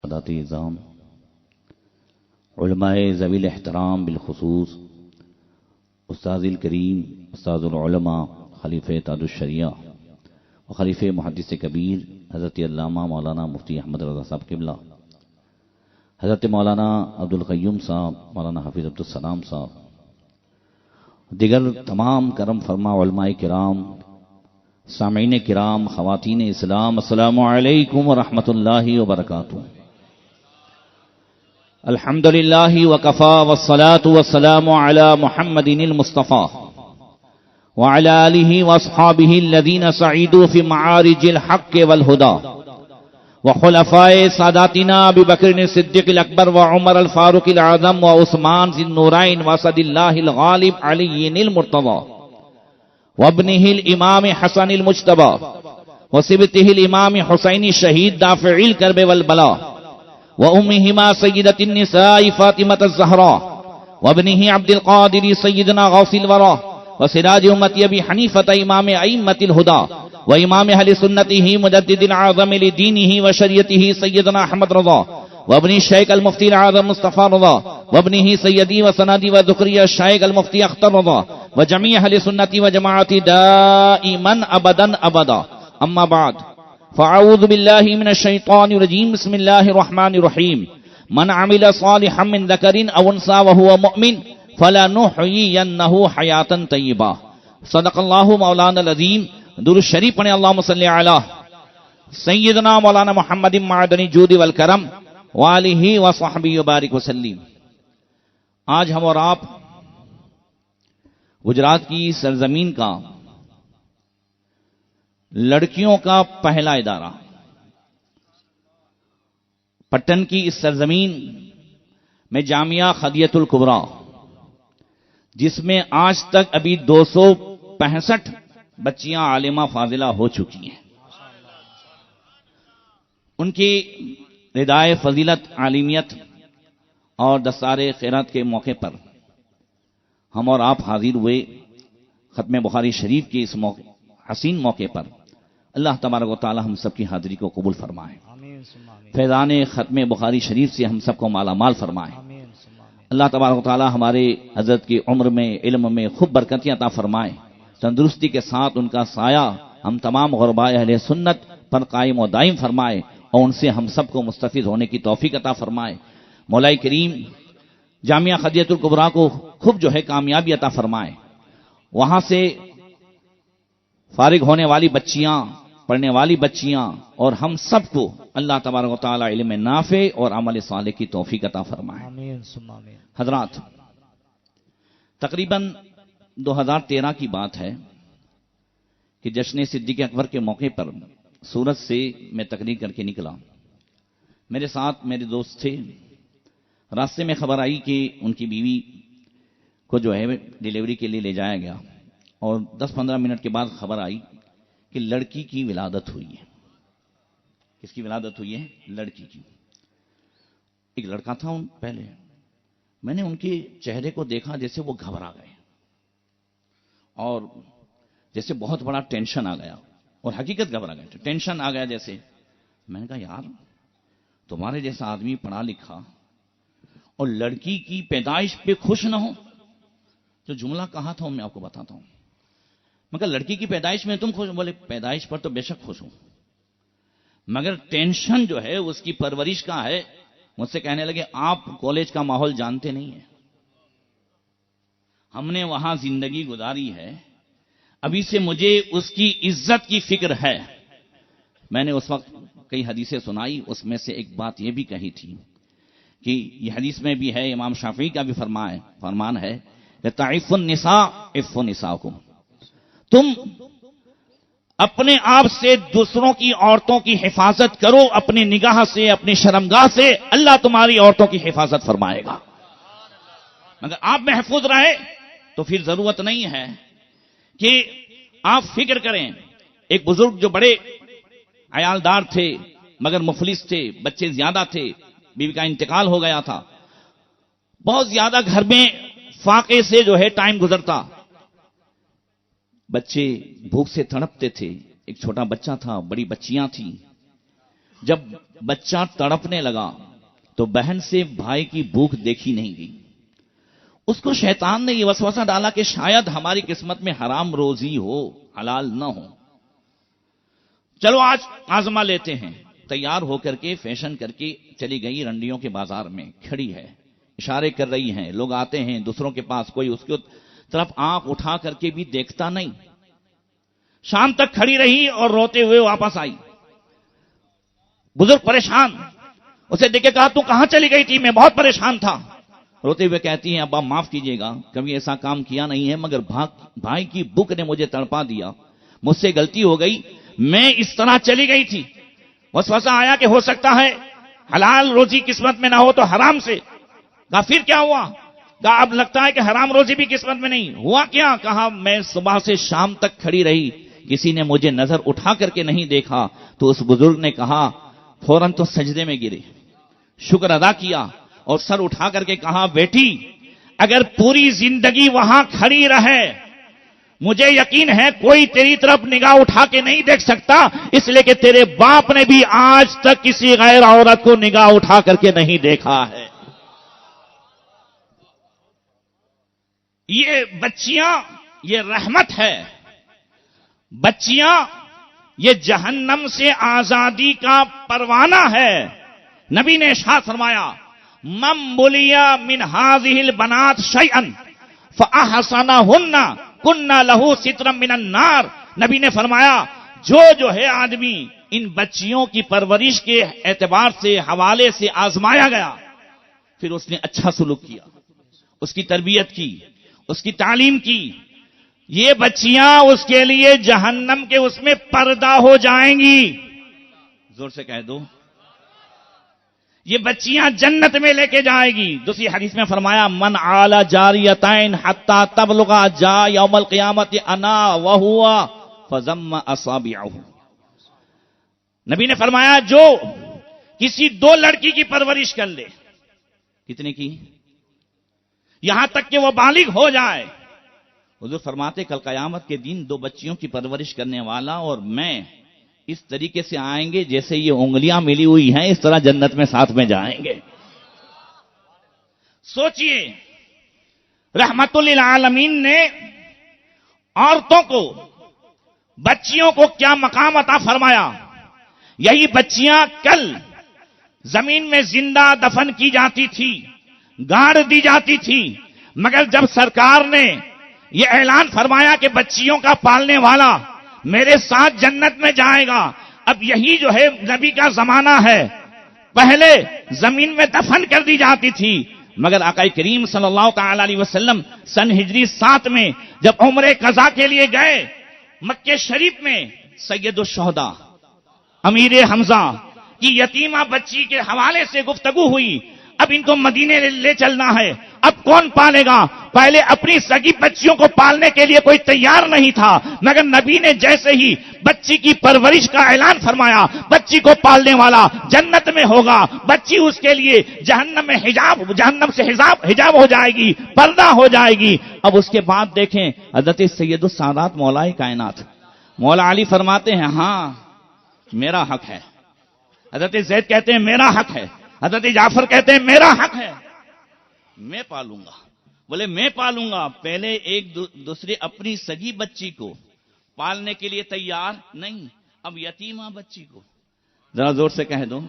سادات اعظام، علماء ذوی الاحترام بالخصوص استاذ الکریم استاذ العلماء خلیفہ تاج الشریعہ و خلیفہ محدث کبیر حضرت علامہ مولانا مفتی احمد رضا صاحب قبلہ، حضرت مولانا عبدالقیوم صاحب، مولانا حافظ عبدالسلام صاحب، دیگر تمام کرم فرما علماء کرام، سامعین کرام، خواتین اسلام، السلام علیکم ورحمۃ اللہ وبرکاتہ۔ الحمد للہ وکفا والصلاة والسلام علی محمد المصطفى وعلى آلہ واصحابہ الذین سعیدوا فی معارج الحق والہدى وخلفاء ساداتنا ابی بکر الصدیق الاکبر وعمر الفاروق الاعظم وعثمان ذی النورین واسد اللہ الغالب علی المرتضی وابنہ الامام حسن المجتبی وصبتہ الامام حسین شہید دافع الکرب والبلاء وأمهما سيدة النساء فاطمة الزهراء وابنه عبد القادر سيدنا غوث الورى وسراج أمة أبي حنيفة إمام أئمة الهدى وإمام أهل سنته مجدد العظم لدينه وشريعته سيدنا أحمد رضا وابن الشيخ المفتي العظم مصطفى رضا وابنه سيدي وسندي وذكري الشيخ المفتي أختر رضا وجميع أهل سنة وجماعة دائما أبدا أبدا. أما بعد فاعوذ باللہ من الشیطان الرجیم، بسم اللہ الرحمن الرحیم. من عمل صالحا من ذکر او انثى وهو مؤمن فلنحيينه حیاتا طیبہ. صدق اللہ مولانا العظیم. درود شریف پڑھیں، اللہم صلی علی سیدنا مولانا محمد معدن الجود والکرم وآلہ وصحبہ وبارک وسلم. آج ہم اور آپ گجرات کی سرزمین کا لڑکیوں کا پہلا ادارہ، پٹن کی اس سرزمین میں جامعہ خدیجۃ الکبریٰ، جس میں آج تک ابھی 265 بچیاں عالمہ فاضلہ ہو چکی ہیں، ان کی ردائے فضیلت عالمیت اور دستار خیرات کے موقع پر ہم اور آپ حاضر ہوئے ختم بخاری شریف کے اس حسین موقع پر. اللہ تبارک و تعالی ہم سب کی حاضری کو قبول فرمائے، فیضان ختم بخاری شریف سے ہم سب کو مالا مال فرمائے. اللہ تبارک و تعالی ہمارے حضرت کی عمر میں، علم میں خوب برکتیں عطا فرمائے، تندرستی کے ساتھ ان کا سایہ ہم تمام غرباء اہل سنت پر قائم و دائم فرمائے اور ان سے ہم سب کو مستفید ہونے کی توفیق عطا فرمائے. مولا کریم جامعہ خدیجۃ الکبریٰ کو خوب کامیابی عطا فرمائے. وہاں سے فارغ ہونے والی بچیاں، پڑھنے والی بچیاں اور ہم سب کو اللہ تبارک و تعالی علم نافع اور عمل صالح کی توفیق عطا فرمائے. حضرات، تقریباً 2013 کی بات ہے کہ جشن صدیق اکبر کے موقع پر سورت سے میں تقریر کر کے نکلا. میرے ساتھ میرے دوست تھے. راستے میں خبر آئی کہ ان کی بیوی کو ڈیلیوری کے لیے لے جایا گیا اور 10-15 منٹ کے بعد خبر آئی کہ لڑکی کی ولادت ہوئی ہے. کس کی ولادت ہوئی ہے؟ لڑکی کی. ایک لڑکا تھا پہلے. میں نے ان کے چہرے کو دیکھا جیسے وہ گھبرا گئے اور جیسے بہت بڑا ٹینشن آ گیا، اور حقیقت گھبرا گئے، ٹینشن آ گیا جیسے. میں نے کہا یار، تمہارے جیسا آدمی پڑھا لکھا اور لڑکی کی پیدائش پہ خوش نہ ہو. جو جملہ کہا تھا میں آپ کو بتاتا ہوں. مگر لڑکی کی پیدائش میں تم خوش؟ بولے پیدائش پر تو بے شک خوش ہوں، مگر ٹینشن جو ہے اس کی پرورش کا ہے. مجھ سے کہنے لگے آپ کالج کا ماحول جانتے نہیں ہیں، ہم نے وہاں زندگی گزاری ہے، ابھی سے مجھے اس کی عزت کی فکر ہے. میں نے اس وقت کئی حدیثیں سنائی، اس میں سے ایک بات یہ بھی کہی تھی کہ یہ حدیث میں بھی ہے، امام شافعی کا بھی فرمان ہے کہ تعف النساء عف نساءکم. تم اپنے آپ سے دوسروں کی عورتوں کی حفاظت کرو، اپنی نگاہ سے، اپنی شرمگاہ سے اللہ تمہاری عورتوں کی حفاظت فرمائے گا. مگر آپ محفوظ رہے تو پھر ضرورت نہیں ہے کہ آپ فکر کریں. ایک بزرگ جو بڑے عیالدار تھے مگر مفلس تھے، بچے زیادہ تھے، بیوی کا انتقال ہو گیا تھا، بہت زیادہ گھر میں فاقے سے ٹائم گزرتا، بچے بھوک سے تڑپتے تھے. ایک چھوٹا بچہ تھا، بڑی بچیاں تھیں. جب بچہ تڑپنے لگا تو بہن سے بھائی کی بھوک دیکھی نہیں گئی. اس کو شیطان نے یہ وسوسہ ڈالا کہ شاید ہماری قسمت میں حرام روزی ہو، حلال نہ ہو. چلو آج آزما لیتے ہیں. تیار ہو کر کے فیشن کر کے چلی گئی رنڈیوں کے بازار میں، کھڑی ہے، اشارے کر رہی ہیں، لوگ آتے ہیں دوسروں کے پاس، کوئی اس کی طرف آنکھ اٹھا کر کے بھی دیکھتا نہیں. شام تک کھڑی رہی اور روتے ہوئے واپس آئی. بزرگ پریشان، اسے دیکھ کے کہا تو کہاں چلی گئی تھی؟ میں بہت پریشان تھا. روتے ہوئے کہتی ہیں ابا معاف کیجیے گا، کبھی ایسا کام کیا نہیں ہے، مگر بھائی کی بھوک نے مجھے تڑپا دیا، مجھ سے غلطی ہو گئی، میں اس طرح چلی گئی تھی. وسوسہ آیا کہ ہو سکتا ہے حلال روزی قسمت میں نہ ہو تو حرام سے. کہا پھر کیا ہوا؟ کہا اب لگتا ہے کہ حرام روزی بھی قسمت میں نہیں. ہوا کیا؟ کہا میں صبح سے شام تک کھڑی رہی، کسی نے مجھے نظر اٹھا کر کے نہیں دیکھا. تو اس بزرگ نے کہا، فوراً تو سجدے میں گرے، شکر ادا کیا اور سر اٹھا کر کے کہا بیٹی اگر پوری زندگی وہاں کھڑی رہے مجھے یقین ہے کوئی تیری طرف نگاہ اٹھا کے نہیں دیکھ سکتا، اس لیے کہ تیرے باپ نے بھی آج تک کسی غیر عورت کو نگاہ اٹھا کر کے نہیں دیکھا ہے. یہ بچیاں یہ رحمت ہے. بچیاں یہ جہنم سے آزادی کا پروانہ ہے. نبی نے ارشاد فرمایا من بلیا من هذه البنات شيئا فاحسنهن كنا له سترا من النار. نبی نے فرمایا جو ہے آدمی ان بچیوں کی پرورش کے اعتبار سے حوالے سے آزمایا گیا، پھر اس نے اچھا سلوک کیا، اس کی تربیت کی، اس کی تعلیم کی، یہ بچیاں اس کے لیے جہنم کے اس میں پردہ ہو جائیں گی. زور سے کہہ دو، یہ بچیاں جنت میں لے کے جائے گی. دوسری حدیث میں فرمایا من عال جاریتین حتی تبلغ جا یوم القیامت انا وہوا فضم اصابعہ. نبی نے فرمایا جو کسی دو لڑکی کی پرورش کر لے، کتنے کی؟ یہاں تک کہ وہ بالغ ہو جائے. حضور فرماتے کل قیامت کے دن دو بچیوں کی پرورش کرنے والا اور میں اس طریقے سے آئیں گے جیسے یہ انگلیاں ملی ہوئی ہیں، اس طرح جنت میں ساتھ میں جائیں گے. سوچئے رحمت للعالمین نے عورتوں کو، بچیوں کو کیا مقام عطا فرمایا. یہی بچیاں کل زمین میں زندہ دفن کی جاتی تھی، گاڑ دی جاتی تھی، مگر جب سرکار نے یہ اعلان فرمایا کہ بچیوں کا پالنے والا میرے ساتھ جنت میں جائے گا، اب یہی جو ہے نبی کا زمانہ ہے. پہلے زمین میں دفن کر دی جاتی تھی، مگر آقا کریم صلی اللہ تعالی علیہ وسلم سن ہجری 7 میں جب عمرہ قضا کے لیے گئے مکہ شریف میں، سید الشہداء امیر حمزہ کی یتیمہ بچی کے حوالے سے گفتگو ہوئی. اب ان کو مدینے لے چلنا ہے، اب کون پالے گا؟ پہلے اپنی سگی بچیوں کو پالنے کے لیے کوئی تیار نہیں تھا، مگر نبی نے جیسے ہی بچی کی پرورش کا اعلان فرمایا، بچی کو پالنے والا جنت میں ہوگا، بچی اس کے لیے جہنم سے حجاب ہو جائے گی، پردہ ہو جائے گی. اب اس کے بعد دیکھیں حضرت سید السادات مولا کائنات مولا علی فرماتے ہیں ہاں میرا حق ہے. حضرت زید کہتے ہیں میرا حق ہے. حضرت جعفر کہتے ہیں میرا حق ہے، میں پالوں گا. بولے میں پالوں گا. پہلے ایک دوسرے اپنی سگی بچی کو پالنے کے لیے تیار نہیں، اب یتیمہ بچی کو. ذرا زور سے کہہ دو،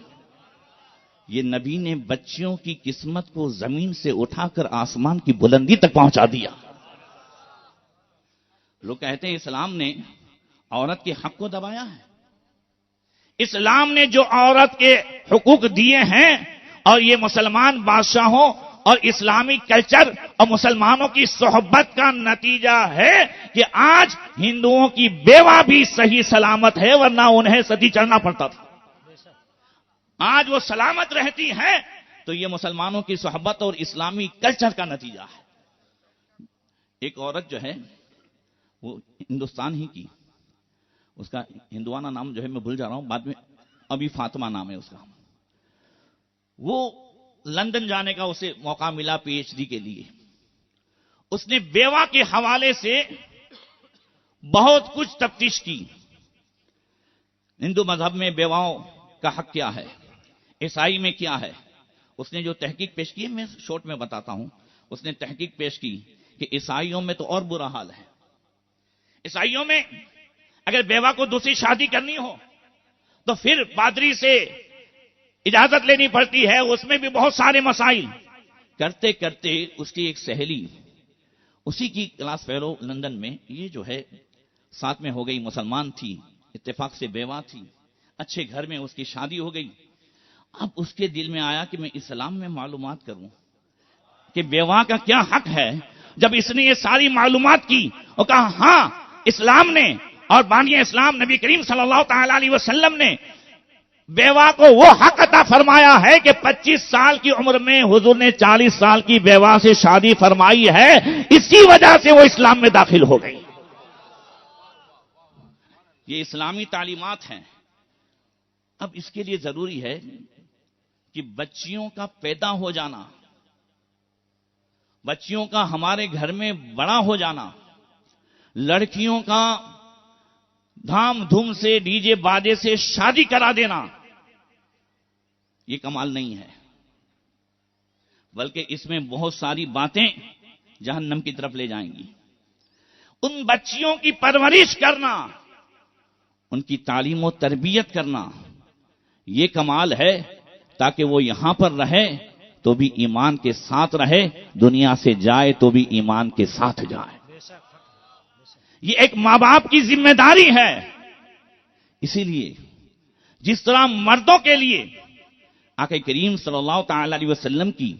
یہ نبی نے بچیوں کی قسمت کو زمین سے اٹھا کر آسمان کی بلندی تک پہنچا دیا. لوگ کہتے ہیں اسلام نے عورت کے حق کو دبایا ہے. اسلام نے جو عورت کے حقوق دیے ہیں اور یہ مسلمان بادشاہوں اور اسلامی کلچر اور مسلمانوں کی صحبت کا نتیجہ ہے کہ آج ہندوؤں کی بیوہ بھی صحیح سلامت ہے، ورنہ انہیں صدی چڑھنا پڑتا تھا. آج وہ سلامت رہتی ہے تو یہ مسلمانوں کی صحبت اور اسلامی کلچر کا نتیجہ ہے. ایک عورت جو ہے وہ ہندوستان ہی کی، اس کا ہندوانہ نام جو ہے میں بھول جا رہا ہوں، بعد میں ابھی فاطمہ نام ہے اس کا. وہ لندن جانے کا اسے موقع ملا پی ایچ ڈی کے لیے. اس نے بیوہ کے حوالے سے بہت کچھ تفتیش کی. ہندو مذہب میں بیواؤں کا حق کیا ہے، عیسائی میں کیا ہے. اس نے جو تحقیق پیش کی ہے، میں شارٹ میں بتاتا ہوں. اس نے تحقیق پیش کی کہ عیسائیوں میں تو اور برا حال ہے. عیسائیوں میں اگر بیوہ کو دوسری شادی کرنی ہو تو پھر پادری سے اجازت لینی پڑتی ہے، اس میں بھی بہت سارے مسائل. کرتے کرتے اس کی ایک سہیلی اسی کی کلاس فیلو لندن میں، یہ جو ہے ساتھ میں ہو گئی، مسلمان تھی، اتفاق سے بیوہ تھی، اچھے گھر میں اس کی شادی ہو گئی. اب اس کے دل میں آیا کہ میں اسلام میں معلومات کروں کہ بیوہ کا کیا حق ہے. جب اس نے یہ ساری معلومات کی اور کہا ہاں اسلام نے اور بانی اسلام نبی کریم صلی اللہ تعالی علیہ وسلم نے بیوہ کو وہ حق عطا فرمایا ہے کہ 25 سال کی عمر میں حضور نے 40 سال کی بیوہ سے شادی فرمائی ہے، اسی وجہ سے وہ اسلام میں داخل ہو گئی. یہ اسلامی تعلیمات ہیں. اب اس کے لیے ضروری ہے کہ بچیوں کا پیدا ہو جانا، بچیوں کا ہمارے گھر میں بڑا ہو جانا، لڑکیوں کا دھام دھوم سے ڈی جے باجے سے شادی کرا دینا، یہ کمال نہیں ہے، بلکہ اس میں بہت ساری باتیں جہنم کی طرف لے جائیں گی. ان بچیوں کی پرورش کرنا، ان کی تعلیم و تربیت کرنا، یہ کمال ہے تاکہ وہ یہاں پر رہے تو بھی ایمان کے ساتھ رہے، دنیا سے جائے تو بھی ایمان کے ساتھ جائے. یہ ایک ماں باپ کی ذمہ داری ہے. اسی لیے جس طرح مردوں کے لیے آقا کریم صلی اللہ تعالی علیہ وسلم کی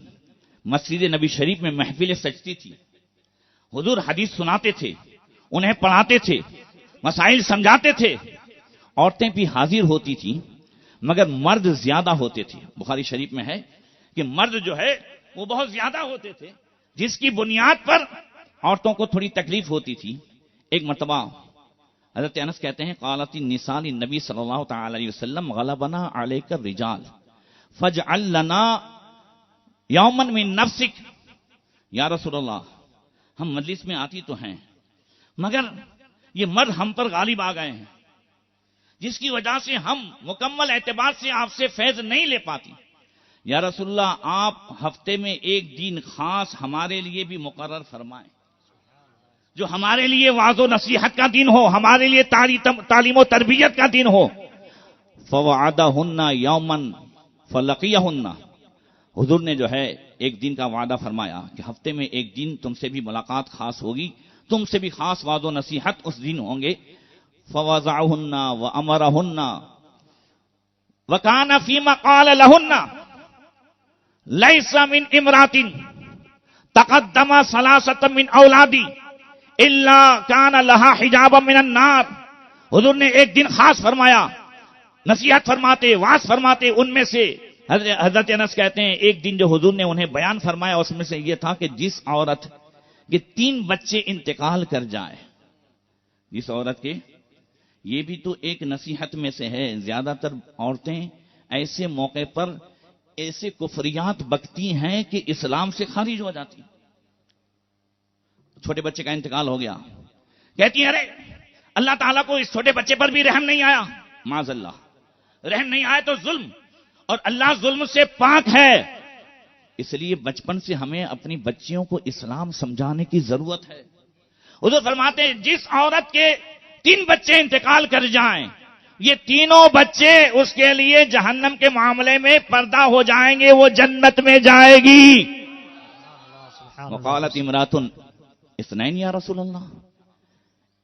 مسجد نبی شریف میں محفل سجتی تھی، حضور حدیث سناتے تھے، انہیں پڑھاتے تھے، مسائل سمجھاتے تھے، عورتیں بھی حاضر ہوتی تھیں، مگر مرد زیادہ ہوتے تھے. بخاری شریف میں ہے کہ مرد جو ہے وہ بہت زیادہ ہوتے تھے، جس کی بنیاد پر عورتوں کو تھوڑی تکلیف ہوتی تھی. ایک مرتبہ حضرت انس کہتے ہیں قالت النساء للنبی صلی اللہ تعالی علیہ وسلم غلبنا علیک الرجال فاجعل لنا یوما من نفسک. یا رسول اللہ، ہم مجلس میں آتی تو ہیں مگر یہ مرد ہم پر غالب آ گئے ہیں، جس کی وجہ سے ہم مکمل اعتبار سے آپ سے فیض نہیں لے پاتی. یا رسول اللہ، آپ ہفتے میں ایک دن خاص ہمارے لیے بھی مقرر فرمائیں، جو ہمارے لیے واعظ و نصیحت کا دن ہو، ہمارے لیے تعلیم و تربیت کا دن ہو. فوعدہن یوما فلقیہن. حضور نے جو ہے ایک دن کا وعدہ فرمایا کہ ہفتے میں ایک دن تم سے بھی ملاقات خاص ہوگی، تم سے بھی خاص واعظ و نصیحت اس دن ہوں گے. فوضعہن وامرہن وکان فیما قال لہن لیس من امرات تقدم ثلاثۃ من اولادی الا کان لہا حجابا من النار. حضور نے ایک دن خاص فرمایا، نصیحت فرماتے، وعظ فرماتے. ان میں سے حضرت انس کہتے ہیں ایک دن جو حضور نے انہیں بیان فرمایا اس میں سے یہ تھا کہ جس عورت کے 3 بچے انتقال کر جائے، جس عورت کے، یہ بھی تو ایک نصیحت میں سے ہے. زیادہ تر عورتیں ایسے موقع پر ایسے کفریات بکتی ہیں کہ اسلام سے خارج ہو جاتی. چھوٹے بچے کا انتقال ہو گیا، کہتی ہیں ارے اللہ تعالیٰ کو اس چھوٹے بچے پر بھی رحم نہیں آیا. معاذ اللہ، رحم نہیں آیا تو ظلم، اور اللہ ظلم سے پاک ہے. اس لیے بچپن سے ہمیں اپنی بچیوں کو اسلام سمجھانے کی ضرورت ہے. حضور فرماتے ہیں جس عورت کے 3 بچے انتقال کر جائیں، یہ تینوں بچے اس کے لیے جہنم کے معاملے میں پردہ ہو جائیں گے، وہ جنت میں جائے گی. وقالت امرات اثنین یا رسول اللہ.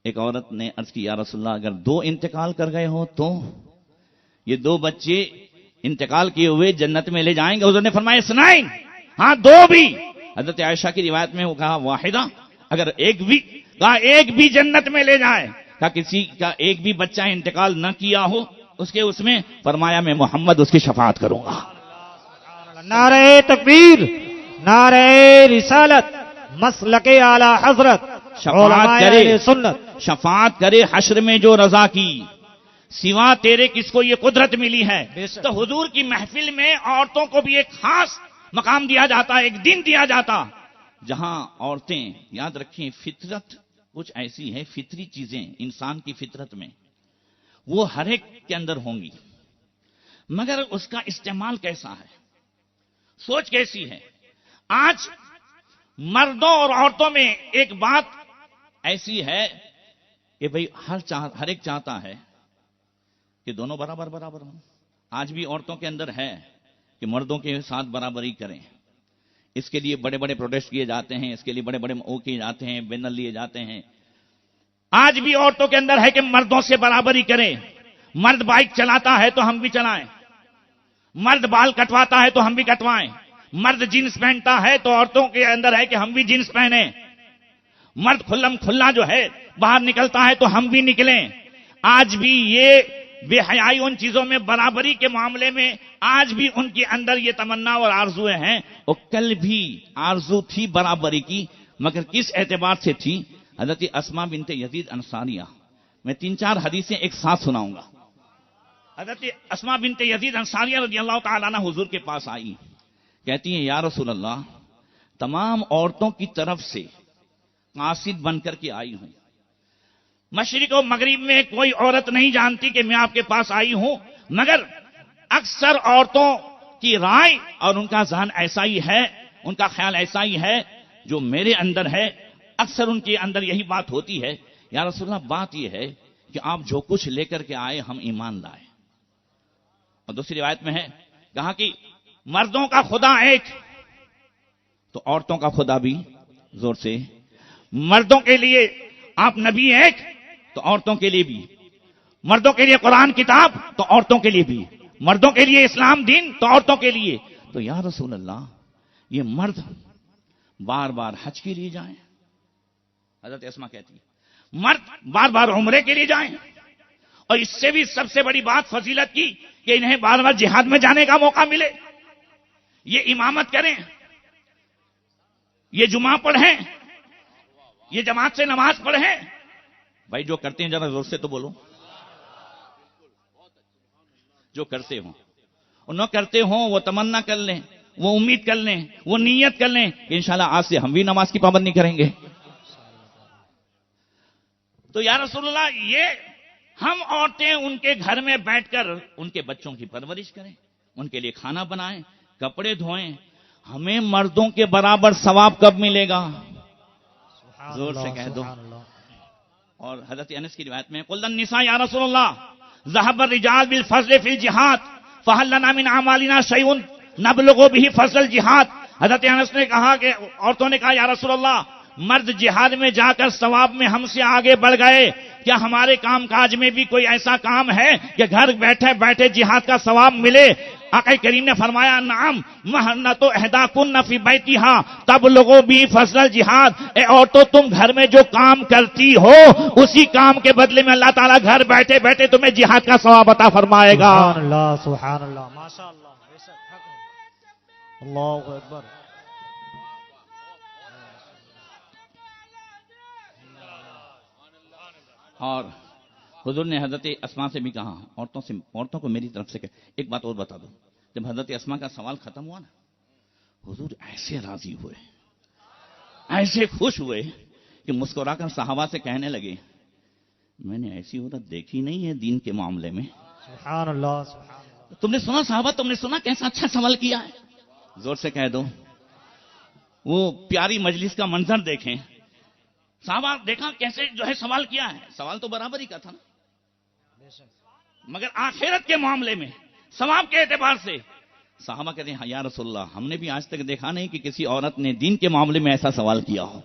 ایک عورت نے عرض کی یا رسول اللہ اگر 2 انتقال کر گئے ہو تو یہ 2 بچے انتقال کیے ہوئے جنت میں لے جائیں گے. حضور نے فرمایا اثنین، ہاں 2 بھی. حضرت عائشہ کی روایت میں وہ کہا واحدہ، اگر ایک بھی جنت میں لے جائے. کہا کسی کا ایک بھی بچہ انتقال نہ کیا ہو اس میں فرمایا میں محمد اس کی شفاعت کروں گا. نعرہ تکبیر، نعرہ رسالت، مسلک اعلی حضرت، شفاعت کرے حشر میں جو رضا کی، سوا تیرے کس کو یہ قدرت ملی ہے. تو حضور کی محفل میں عورتوں کو بھی ایک خاص مقام دیا جاتا، ایک دن دیا جاتا جہاں عورتیں، یاد رکھیں فطرت کچھ ایسی ہے، فطری چیزیں انسان کی فطرت میں وہ ہر ایک کے اندر ہوں گی. مگر اس کا استعمال کیسا ہے، سوچ کیسی ہے؟ آج مردوں اور عورتوں میں ایک بات ایسی ہے کہ بھئی ہر ایک چاہتا ہے کہ دونوں برابر ہوں۔ آج بھی عورتوں کے اندر ہے کہ مردوں کے ساتھ برابری کریں، اس کے لیے بڑے بڑے پروٹیسٹ کیے جاتے ہیں، اس کے لیے بڑے بڑے کیے جاتے ہیں، بینر لیے جاتے ہیں۔ آج بھی عورتوں کے اندر ہے کہ مردوں سے برابری کریں، مرد بائک چلاتا ہے تو ہم بھی چلائیں، مرد بال کٹواتا ہے تو ہم بھی کٹوائیں، مرد جینس پہنتا ہے تو عورتوں کے اندر ہے کہ ہم بھی جینس پہنیں، مرد کھلم کھلا جو ہے باہر نکلتا ہے تو ہم بھی نکلیں۔ آج بھی یہ بے حیائی ان چیزوں میں، برابری کے معاملے میں آج بھی ان کے اندر یہ تمنا اور آرزویں ہیں۔ اور کل بھی آرزو تھی برابری کی، مگر کس اعتبار سے تھی؟ حضرت اسماء بنت یزید انصاریہ، میں 3-4 حدیثیں ایک ساتھ سناؤں گا۔ حضرت اسماء بنت یزید انصاریہ رضی اللہ تعالیٰ عنہ حضور کے پاس آئی، کہتی ہیں یا رسول اللہ، تمام عورتوں کی طرف سے قاصد بن کر کے آئی ہوں، مشرق و مغرب میں کوئی عورت نہیں جانتی کہ میں آپ کے پاس آئی ہوں، مگر اکثر عورتوں کی رائے اور ان کا ذہن ایسا ہی ہے، ان کا خیال ایسا ہی ہے جو میرے اندر ہے، اکثر ان کے اندر یہی بات ہوتی ہے یا رسول اللہ، بات یہ ہے کہ آپ جو کچھ لے کر کے آئے ہم ایمان لائے۔ اور دوسری روایت میں ہے کہا کہ مردوں کا خدا ایک تو عورتوں کا خدا بھی، زور سے، مردوں کے لیے آپ نبی ایک تو عورتوں کے لیے بھی، مردوں کے لیے قرآن کتاب تو عورتوں کے لیے بھی، مردوں کے لیے اسلام دین تو عورتوں کے لیے۔ تو یا رسول اللہ، یہ مرد بار بار حج کے لیے جائیں، حضرت اسماء کہتی ہے مرد بار بار عمرے کے لیے جائیں، اور اس سے بھی سب سے بڑی بات فضیلت کی کہ انہیں بار بار جہاد میں جانے کا موقع ملے، یہ امامت کریں، یہ جمعہ پڑھیں، یہ جماعت سے نماز پڑھیں۔ بھائی جو کرتے ہیں ذرا زور سے تو بولو، جو کرتے ہوں اور نہ کرتے ہوں وہ تمنا کر لیں، وہ امید کر لیں، وہ نیت کر لیں کہ انشاءاللہ آج سے ہم بھی نماز کی پابندی کریں گے۔ تو یا رسول اللہ، یہ ہم عورتیں ان کے گھر میں بیٹھ کر ان کے بچوں کی پرورش کریں، ان کے لیے کھانا بنائیں، کپڑے دھوئیں، ہمیں مردوں کے برابر ثواب کب ملے گا؟ زور سے کہہ دو۔ اور حضرت انس کی روایت میں قل النساء یا رسول اللہ ذهب الرجال بالفضل فی الجہاد فهل لنا من اعمالنا شیء نبلغ به فضل الجہاد۔ حضرت انس نے کہا کہ عورتوں نے کہا یا رسول اللہ، مرد جہاد میں جا کر ثواب میں ہم سے آگے بڑھ گئے، کیا ہمارے کام کاج میں بھی کوئی ایسا کام ہے کہ گھر بیٹھے بیٹھے جہاد کا ثواب ملے؟ آقا کریم نے فرمایا نعم محنت احداکن فی بیتہا تبلغ بھی فضل الجہاد۔ اے عورتوں، تم گھر میں جو کام کرتی ہو اسی کام کے بدلے میں اللہ تعالیٰ گھر بیٹھے بیٹھے تمہیں جہاد کا ثواب عطا فرمائے گا۔ سبحان اللہ، سبحان اللہ، ماشاء اللہ، بے شک حق ہے۔ اللہ اکبر۔ اور حضور نے حضرت اسماء سے بھی کہا عورتوں کو میری طرف سے کہ ایک بات اور بتا دو، جب حضرت اسماء کا سوال ختم ہوا نا، حضور ایسے راضی ہوئے، ایسے خوش ہوئے کہ مسکرا کر صحابہ سے کہنے لگے میں نے ایسی عورت دیکھی نہیں ہے دین کے معاملے میں۔ سبحان اللہ، سبحان اللہ۔ تم نے سنا صحابہ، تم نے سنا کیسا اچھا سوال کیا ہے؟ زور سے کہہ دو۔ وہ پیاری مجلس کا منظر دیکھیں، صحابہ دیکھا کیسے جو ہے سوال کیا ہے، سوال تو برابری کا تھا نا، مگر آخرت کے معاملے میں ثواب کے اعتبار سے صحابہ کہتے ہیں یا رسول اللہ، ہم نے بھی آج تک دیکھا نہیں کہ کسی عورت نے دین کے معاملے میں ایسا سوال کیا ہو۔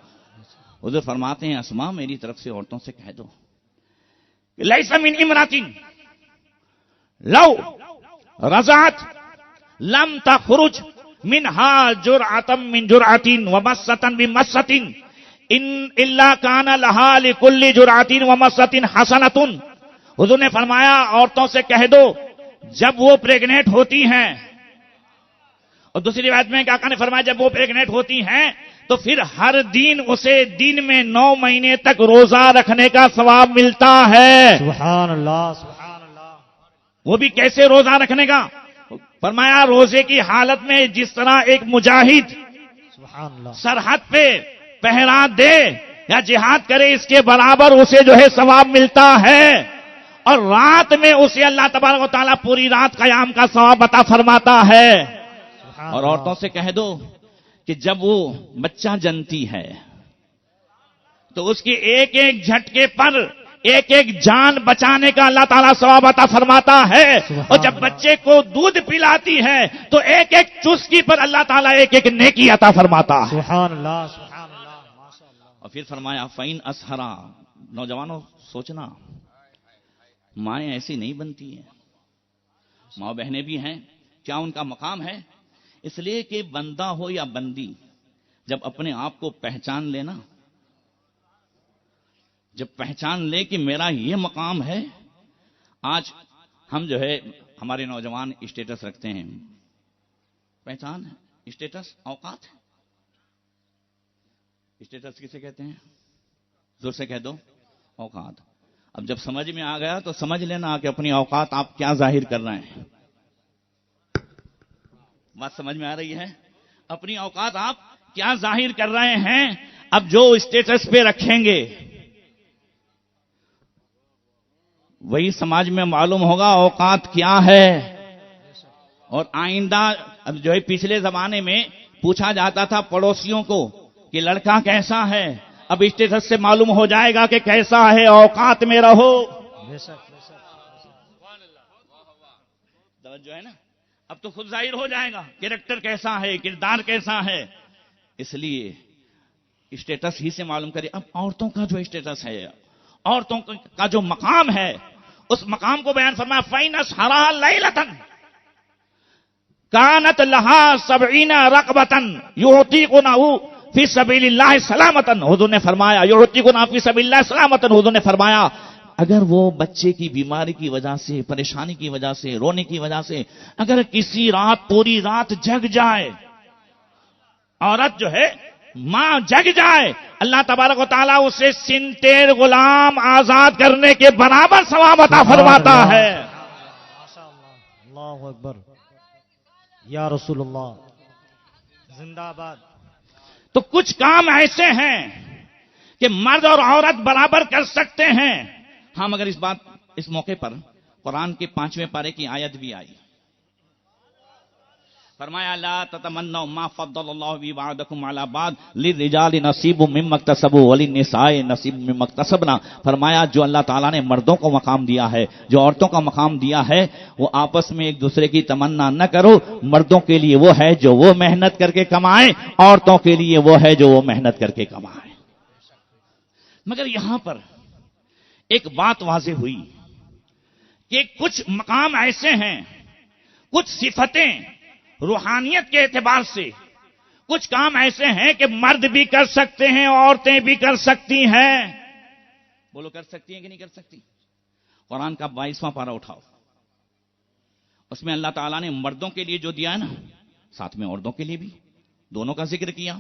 حضور فرماتے ہیں اسماء میری طرف سے عورتوں سے کہہ دو لیس من امرأۃ لو رضعت لم تخرج منها جرعة من جرعة ومسة بمسة الا كان لها لكل جرعة ومسة حسنة۔ حضور نے فرمایا عورتوں سے کہہ دو جب وہ پریگنیٹ ہوتی ہیں، اور دوسری روایت میں آقا نے فرمایا جب وہ پریگنیٹ ہوتی ہیں تو پھر ہر دن اسے دن میں 9 مہینے تک روزہ رکھنے کا ثواب ملتا ہے۔ سبحان اللہ، سبحان اللہ۔ وہ بھی کیسے روزہ رکھنے کا؟ فرمایا روزے کی حالت میں جس طرح ایک مجاہد سبحان اللہ سرحد پہ پہرا دے یا جہاد کرے اس کے برابر اسے جو ہے ثواب ملتا ہے۔ اور رات میں اسے اللہ تبارک و تعالیٰ پوری رات قیام کا ثواب عطا فرماتا ہے. اور عورتوں سے کہہ دو کہ جب وہ بچہ جنتی ہے تو اس کی ایک ایک جھٹکے پر ایک ایک جان بچانے کا اللہ تعالیٰ ثواب عطا فرماتا ہے. اور جب بچے کو دودھ پلاتی ہے تو ایک ایک چسکی پر اللہ تعالیٰ ایک ایک نیکی عطا فرماتا ہے. سبحان اللہ سبحان اللہ ماشاء اللہ. اور پھر فرمایا فَإِنْ أَسْهَرَا. نوجوانوں سوچنا، مائیں ایسی نہیں بنتی ہیں، ماں بہنیں بھی ہیں. کیا ان کا مقام ہے؟ اس لیے کہ بندہ ہو یا بندی، جب اپنے آپ کو پہچان لینا، جب پہچان لے کہ میرا یہ مقام ہے. آج ہم جو ہے ہمارے نوجوان اسٹیٹس رکھتے ہیں. پہچان ہے، اسٹیٹس اوقات ہے. اسٹیٹس کسے کہتے ہیں؟ زور سے کہہ دو، اوقات. اب جب سمجھ میں آ گیا تو سمجھ لینا کہ اپنی اوقات آپ کیا ظاہر کر رہے ہیں. بات سمجھ میں آ رہی ہے؟ اپنی اوقات آپ کیا ظاہر کر رہے ہیں. اب جو اسٹیٹس پہ رکھیں گے وہی سماج میں معلوم ہوگا اوقات کیا ہے. اور آئندہ اب جو ہے پچھلے زمانے میں پوچھا جاتا تھا پڑوسیوں کو کہ لڑکا کیسا ہے، اب اسٹیٹس سے معلوم ہو جائے گا کہ کیسا ہے. اوقات میں رہو. جو ہے نا، اب تو خود ظاہر ہو جائے گا کیریکٹر کیسا ہے، کردار کیسا ہے. اس لیے اسٹیٹس ہی سے معلوم کرے. اب عورتوں کا جو اسٹیٹس ہے، عورتوں کا جو مقام ہے، اس مقام کو بیان فرمایا فَإِنْ أَسْهَرَا لَيْلَةً كَانَتْ لَهَا 70 رَقَبَةً يُعْتِقُونَهُ فِي سَبِيلِ اللَّهِ سَلَامَةً. حضور نے فرمایا يُعْتِقُونَهُ فِي سَبِيلِ اللَّهِ سَلَامَةً. حضور نے فرمایا اگر وہ بچے کی بیماری کی وجہ سے، پریشانی کی وجہ سے، رونے کی وجہ سے اگر کسی رات پوری رات جگ جائے، عورت جو ہے ماں جگ جائے، اللہ تبارک و تعالیٰ اسے 70 غلام آزاد کرنے کے برابر ثواب عطا فرماتا ہے. اللہ اکبر یا رسول اللہ زندہ باد. تو کچھ کام ایسے ہیں کہ مرد اور عورت برابر کر سکتے ہیں. ہاں مگر اس موقع پر قرآن کے 5ویں پارے کی آیت بھی آئی. فرمایا لا تتمنوا ما فضل اللہ به بعضکم علی بعض للرجال نصیب مما اکتسبوا وللنساء نصیب مما اکتسبنا. فرمایا جو اللہ تعالیٰ نے مردوں کو مقام دیا ہے، جو عورتوں کا مقام دیا ہے، وہ آپس میں ایک دوسرے کی تمنا نہ کرو. مردوں کے لیے وہ ہے جو وہ محنت کر کے کمائیں، عورتوں کے لیے وہ ہے جو وہ محنت کر کے کمائیں. مگر یہاں پر ایک بات واضح ہوئی کہ کچھ مقام ایسے ہیں، کچھ صفتیں روحانیت کے اعتبار سے، کچھ کام ایسے ہیں کہ مرد بھی کر سکتے ہیں، عورتیں بھی کر سکتی ہیں. بولو کر سکتی ہیں کہ نہیں کر سکتی؟ قرآن کا 22واں پارہ اٹھاؤ، اس میں اللہ تعالیٰ نے مردوں کے لیے جو دیا ہے نا، ساتھ میں عورتوں کے لیے بھی دونوں کا ذکر کیا.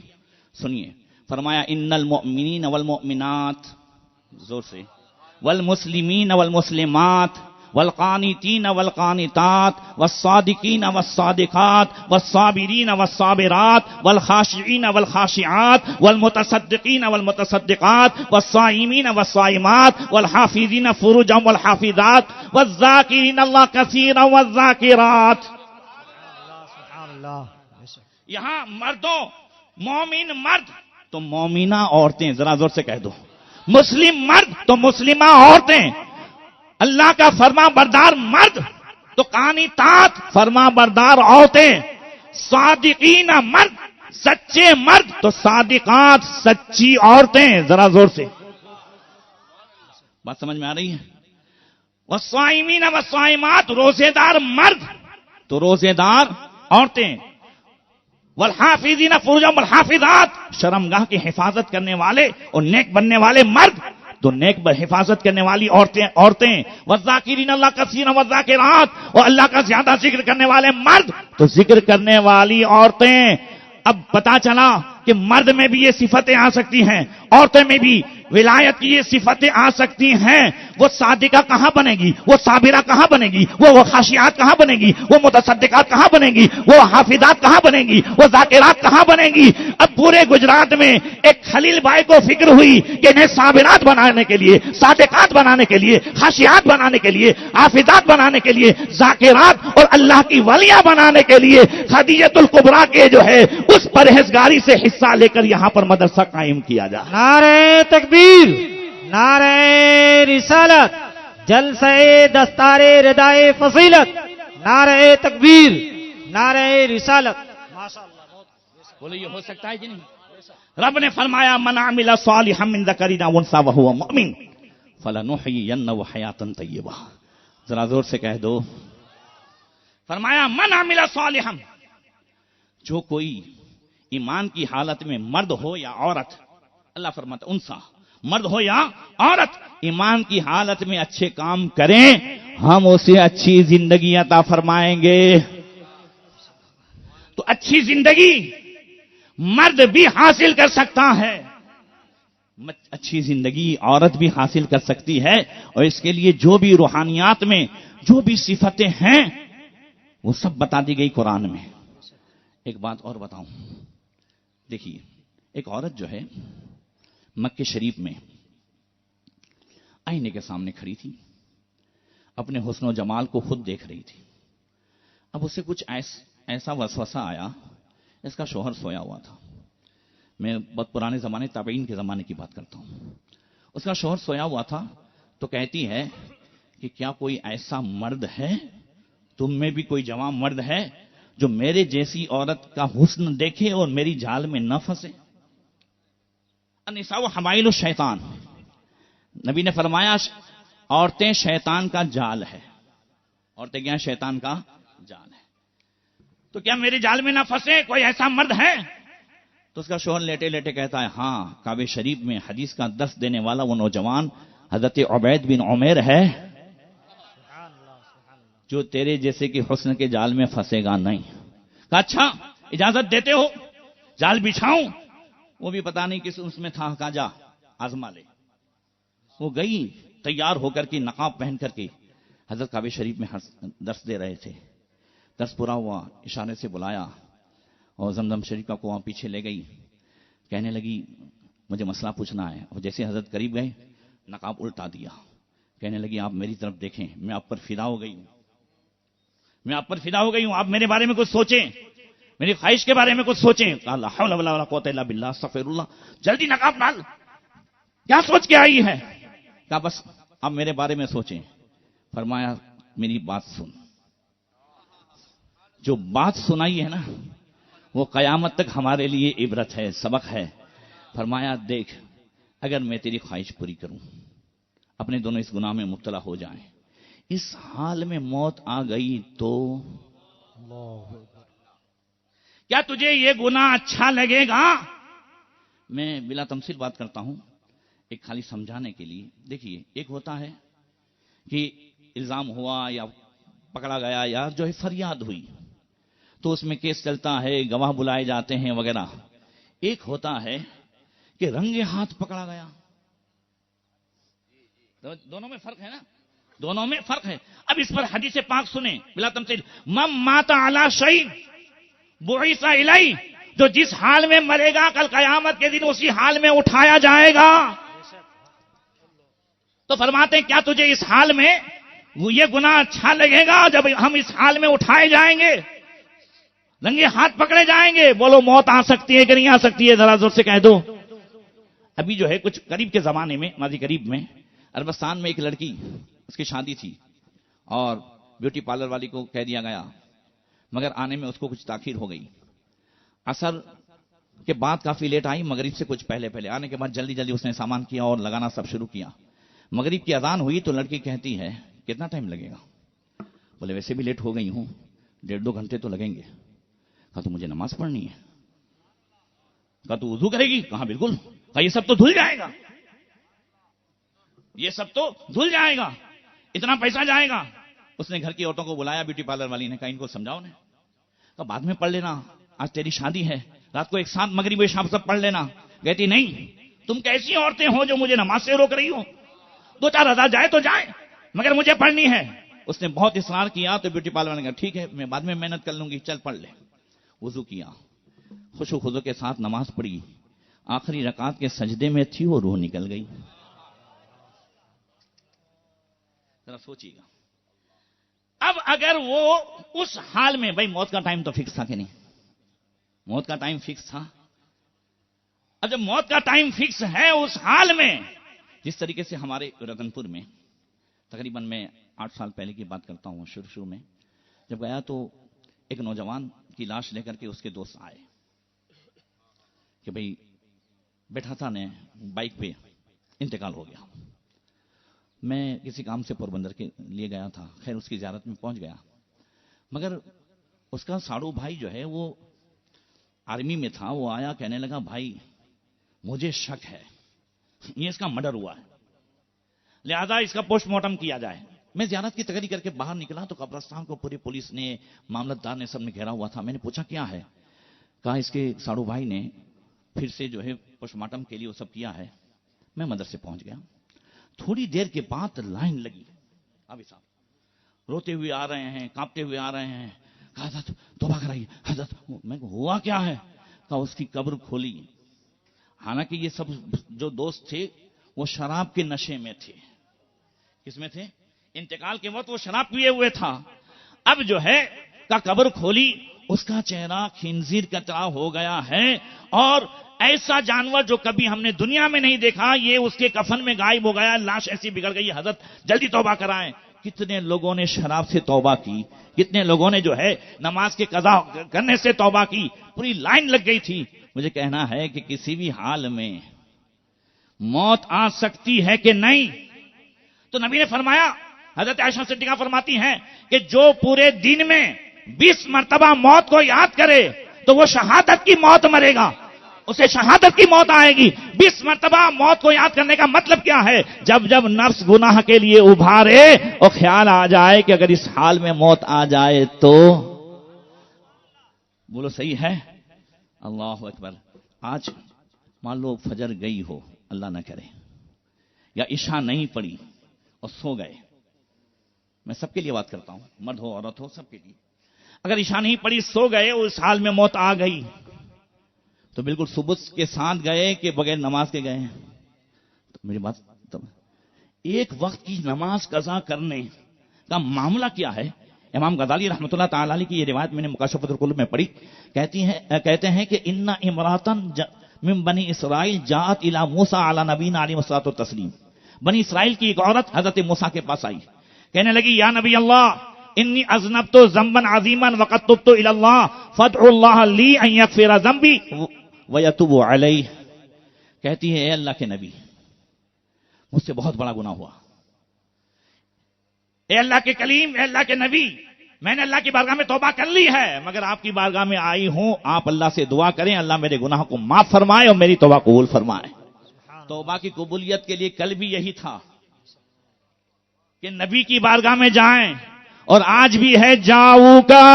سنیے، فرمایا ان المؤمنین والمؤمنات، زور سے، والمسلمین والمسلمات والقانتین والقانتات والصادقین والصادقات والصابرین والصابرات والخاشعین والخاشعات والمتصدقین والمتصدقات والصائمین والصائمات والحافظین فروجهم والحافظات والذاکرین اللہ کثیرا والذاکرات. یہاں مردوں، مومن مرد تو مومنہ عورتیں، ذرا زور سے کہہ دو، مسلم مرد تو مسلمہ عورتیں، اللہ کا فرما بردار مرد تو قانتات فرما بردار عورتیں، صادقین مرد سچے مرد تو صادقات سچی عورتیں. ذرا زور سے بات سمجھ میں آ رہی ہے؟ والصائمین والصائمات روزے دار مرد تو روزے دار عورتیں، والحافظین فروجهم والحافظات شرمگاہ کی حفاظت کرنے والے اور نیک بننے والے مرد تو نیک حفاظت کرنے والی عورتیں، والذاکرین اللہ کثیرا والذاکرات اور اللہ کا زیادہ ذکر کرنے والے مرد تو ذکر کرنے والی عورتیں. اب پتا چلا کہ مرد میں بھی یہ صفتیں آ سکتی ہیں، عورتوں میں بھی ولایت کی یہ صفتیں آ سکتی ہیں، وہ صادقہ کہاں بنے گی، وہ صابرہ کہاں بنے گی، وہ خاشعات کہاں بنے گی، وہ متصدقات کہاں بنے گی، وہ حافظات کہاں بنے گی، وہ ذاکرات کہاں بنے گی؟ اب پورے گجرات میں ایک خلیل بھائی کو فکر ہوئی کہ انہیں صابرات بنانے کے لیے، صادقات بنانے کے لیے، خاشعات بنانے کے لیے، حافظات بنانے کے لیے، ذاکرات اور اللہ کی ولیاں بنانے کے لیے خدیجۃ الکبریٰ کے جو ہے اس پرہیزگاری سے حصہ لے کر یہاں پر مدرسہ قائم کیا جا رہا ہے۔ نعرہ تکبیر، نعرہ رسالت، جلسہ دستار ردائے فضیلت، نعرہ تکبیر، نعرہ رسالت۔ ماشاءاللہ، بولے یہ ہو سکتا ہے کہ نہیں؟ رب نے فرمایا من عمل صالحا من ذکر او انثى وهو مؤمن فلنحيينه حیاتا طیبہ۔ ذرا زور سے کہہ دو، فرمایا من عمل صالحا، جو کوئی ایمان کی حالت میں مرد ہو یا عورت، اللہ فرماتا انسا، مرد ہو یا عورت، ایمان کی حالت میں اچھے کام کریں ہم اسے اچھی زندگی عطا فرمائیں گے۔ تو اچھی زندگی مرد بھی حاصل کر سکتا ہے، اچھی زندگی عورت بھی حاصل کر سکتی ہے، اور اس کے لیے جو بھی روحانیات میں جو بھی صفتیں ہیں وہ سب بتا دی گئی قرآن میں۔ ایک بات اور بتاؤں، دیکھیے ایک عورت جو ہے مکہ شریف میں آئینے کے سامنے کھڑی تھی، اپنے حسن و جمال کو خود دیکھ رہی تھی۔ اب اسے کچھ ایسا وسوسہ آیا، اس کا شوہر سویا ہوا تھا، میں بہت پرانے زمانے تابعین کے زمانے کی بات کرتا ہوں، اس کا شوہر سویا ہوا تھا، تو کہتی ہے کہ کیا کوئی ایسا مرد ہے، تم میں بھی کوئی جوان مرد ہے جو میرے جیسی عورت کا حسن دیکھے اور میری جال میں نہ پھنسے؟ النساء حبائل الشیطان، نبی نے فرمایا عورتیں شیطان کا جال ہے۔ عورتیں کیا؟ شیطان کا جال ہے۔ تو کیا میرے جال میں نہ پھنسے؟ کوئی ایسا مرد ہے؟ تو اس کا شوہر لیٹے لیٹے کہتا ہے ہاں، کعبہ شریف میں حدیث کا درس دینے والا وہ نوجوان حضرت عبید بن عمیر ہے جو تیرے جیسے کہ حسن کے جال میں پھنسے گا نہیں۔ کہا اچھا اجازت دیتے ہو جال بچھاؤں؟ وہ بھی پتا نہیں کس اس میں تھا، کہا جا آزما لے۔ وہ گئی تیار ہو کر کے، نقاب پہن کر کے، حضرت کعبہ شریف میں درس دے رہے تھے۔ درس پورا ہوا، اشارے سے بلایا اور زمزم شریف کا کنواں پیچھے لے گئی، کہنے لگی مجھے مسئلہ پوچھنا ہے۔ اور جیسے حضرت قریب گئے نقاب الٹا دیا، کہنے لگی آپ میری طرف دیکھیں، میں آپ پر فدا ہو گئی ہوں، میں آپ پر فدا ہو گئی ہوں، آپ میرے بارے میں کچھ سوچیں، میری خواہش کے بارے میں کچھ سوچیں۔ لا حول ولا قوت الا باللہ، استغفر اللہ، جلدی نقاب ڈال، کیا سوچ کے آئی ہے؟ کہا بس آپ میرے بارے میں سوچیں۔ فرمایا میری بات سن، جو بات سنائی ہے نا وہ قیامت تک ہمارے لیے عبرت ہے، سبق ہے۔ فرمایا دیکھ اگر میں تیری خواہش پوری کروں، اپنے دونوں اس گناہ میں مبتلا ہو جائیں، اس حال میں موت آ گئی تو کیا تجھے یہ گناہ اچھا لگے گا؟ میں بلا تمثیل بات کرتا ہوں، ایک خالی سمجھانے کے لیے۔ دیکھیے ایک ہوتا ہے کہ الزام ہوا یا پکڑا گیا یا جو ہے فریاد ہوئی تو اس میں کیس چلتا ہے، گواہ بلائے جاتے ہیں وغیرہ۔ ایک ہوتا ہے کہ رنگے ہاتھ پکڑا گیا، دونوں میں فرق ہے نا، دونوں میں فرق ہے۔ اب اس پر حدیث پاک سنیں بلا تمثیل، من مات علی شیء بعث الیہ، جو جس حال میں مرے گا کل قیامت کے دن اسی حال میں اٹھایا جائے گا۔ تو فرماتے ہیں کیا تجھے اس حال میں یہ گناہ اچھا لگے گا جب ہم اس حال میں اٹھائے جائیں گے، رنگے ہاتھ پکڑے جائیں گے؟ بولو موت آ سکتی ہے کہ نہیں آ سکتی ہے؟ ذرا زور سے کہہ دو۔ ابھی جو ہے کچھ قریب کے زمانے میں، ماضی قریب میں، عربستان میں ایک لڑکی، اس کی شادی تھی اور بیوٹی پارلر والی کو کہہ دیا گیا، مگر آنے میں اس کو کچھ تاخیر ہو گئی۔ عصر کے بعد کافی لیٹ آئی، مغرب سے کچھ پہلے پہلے آنے کے بعد جلدی جلدی اس نے سامان کیا اور لگانا سب شروع کیا۔ مغرب کی اذان ہوئی تو لڑکی کہتی ہے کتنا ٹائم لگے گا؟ بولے ویسے بھی لیٹ ہو گئی ہوں، 1.5-2 گھنٹے تو لگیں گے۔ کہا تو مجھے نماز پڑھنی ہے۔ کہا تو وضو کرے گی؟ کہا بالکل۔ کہا یہ سب تو دھل جائے گا، یہ سب تو دھل جائے گا، اتنا پیسہ جائے گا۔ اس نے گھر کی عورتوں کو بلایا، بیوٹی پارلر والی نے کہا ان کو سمجھاؤ نے۔ کہا بعد میں پڑھ لینا، آج تیری شادی ہے، رات کو ایک ساتھ مغرب و عشاء سب پڑھ لینا. کہتی نہیں, تم کیسی عورتیں ہو جو مجھے نماز سے روک رہی ہو؟ 2-4 ہزار جائے تو جائے, مگر مجھے پڑھنی ہے. اس نے بہت اصرار کیا تو بیوٹی پارلر نے کہا ٹھیک ہے میں بعد میں محنت کر لوں گی, چل پڑھ لے. وضو کیا, خوشو خضو کے ساتھ نماز پڑھی, آخری رکعت کے سجدے میں تھی وہ روح نکل گئی. ذرا سوچیے گا. اب اگر وہ اس حال میں, بھائی موت کا ٹائم تو فکس تھا کہ نہیں؟ موت کا ٹائم فکس تھا. اب جب موت کا ٹائم فکس ہے, اس حال میں جس طریقے سے ہمارے رتن پور میں تقریباً میں 8 سال پہلے کی بات کرتا ہوں, شروع میں جب گیا تو ایک نوجوان کی لاش لے کر کے اس کے دوست آئے کہ بھئی بیٹھا تھا نے بائک پہ انتقال ہو گیا. میں کسی کام سے پوربندر کے لیے گیا تھا, خیر اس کی زیارت میں پہنچ گیا, مگر اس کا ساڑو بھائی جو ہے وہ آرمی میں تھا. وہ آیا کہنے لگا بھائی مجھے شک ہے یہ اس کا مرڈر ہوا ہے, لہذا اس کا پوسٹ مارٹم کیا جائے. میں زیارت کی تقریر کر کے باہر نکلا تو قبرستان کو پوری پولیس نے, معاملت دار نے, سب نے گھیرا ہوا تھا. میں نے پوچھا کیا ہے؟ کہا اس کے ساڑو بھائی نے پھر سے جو ہے پوسٹ مارٹم کے لیے وہ سب کیا ہے. میں مدرسے پہنچ گیا. تھوڑی دیر کے بعد لائن لگی, ابھی صاحب روتے ہوئے آ رہے ہیں, کانپتے ہوئے آ رہے ہیں. کہا حضرت توبہ کرائیے حضرت. میں کو ہوا کیا ہے؟ کہا اس کی قبر کھولی. حالانکہ یہ سب جو دوست تھے وہ شراب کے نشے میں تھے. کس میں تھے؟ انتقال کے وقت وہ شراب پیے ہوئے تھا. اب جو ہے کا قبر کھولی, اس کا چہرہ خنزیر کا طرح ہو گیا ہے, اور ایسا جانور جو کبھی ہم نے دنیا میں نہیں دیکھا یہ اس کے کفن میں غائب ہو گیا. لاش ایسی بگڑ گئی. حضرت جلدی توبہ کرائیں. کتنے لوگوں نے شراب سے توبہ کی, کتنے لوگوں نے جو ہے نماز کے قضا کرنے سے توبہ کی. پوری لائن لگ گئی تھی. مجھے کہنا ہے کہ کسی بھی حال میں موت آ سکتی ہے کہ نہیں؟ تو نبی نے فرمایا, حضرت عائشہ صدیقہ فرماتی ہیں کہ جو پورے دن میں 20 مرتبہ موت کو یاد کرے تو وہ شہادت کی موت مرے گا, اسے شہادت کی موت آئے گی. 20 مرتبہ موت کو یاد کرنے کا مطلب کیا ہے؟ جب جب نفس گناہ کے لیے ابھارے اور خیال آ جائے کہ اگر اس حال میں موت آ جائے تو, بولو صحیح ہے. اللہ اکبر. آج مان لو فجر گئی ہو, اللہ نہ کرے, یا عشاء نہیں پڑی اور سو گئے. میں سب کے لیے بات کرتا ہوں, مرد ہو عورت ہو سب کے لیے. اگر عشاء نہیں پڑی, سو گئے, اس حال میں موت آ گئی تو بالکل صبح کے ساتھ گئے کہ بغیر نماز کے گئے؟ تو میری بات, ایک وقت کی نماز قضا کرنے کا معاملہ کیا ہے؟ امام غزالی رحمۃ اللہ تعالی علیہ کی یہ روایت میں نے مکاشفۃ القلوب میں پڑھی. کہتے ہیں کہ ان امراتن من بنی اسرائیل جاءت الی موسیٰ علی نبینا علیہ الصلوۃ والتسلیم. بنی اسرائیل کی ایک عورت حضرت موسیٰ کے پاس آئی, کہنے لگی یا نبی اللہ انی اذنبت ذنبا عظیما وقد تبت الی اللہ فادعوا اللہ لی ان یغفر ذنبی ویتوب علیہ. کہتی ہے اے اللہ کے نبی مجھ سے بہت بڑا گناہ ہوا. اے اللہ کے کلیم, اے اللہ کے نبی, میں نے اللہ کی بارگاہ میں توبہ کر لی ہے, مگر آپ کی بارگاہ میں آئی ہوں, آپ اللہ سے دعا کریں اللہ میرے گناہ کو معاف فرمائے اور میری توبہ قبول فرمائے. توبہ کی قبولیت کے لیے کل بھی یہی تھا کہ نبی کی بارگاہ میں جائیں, اور آج بھی ہے جاؤ کا.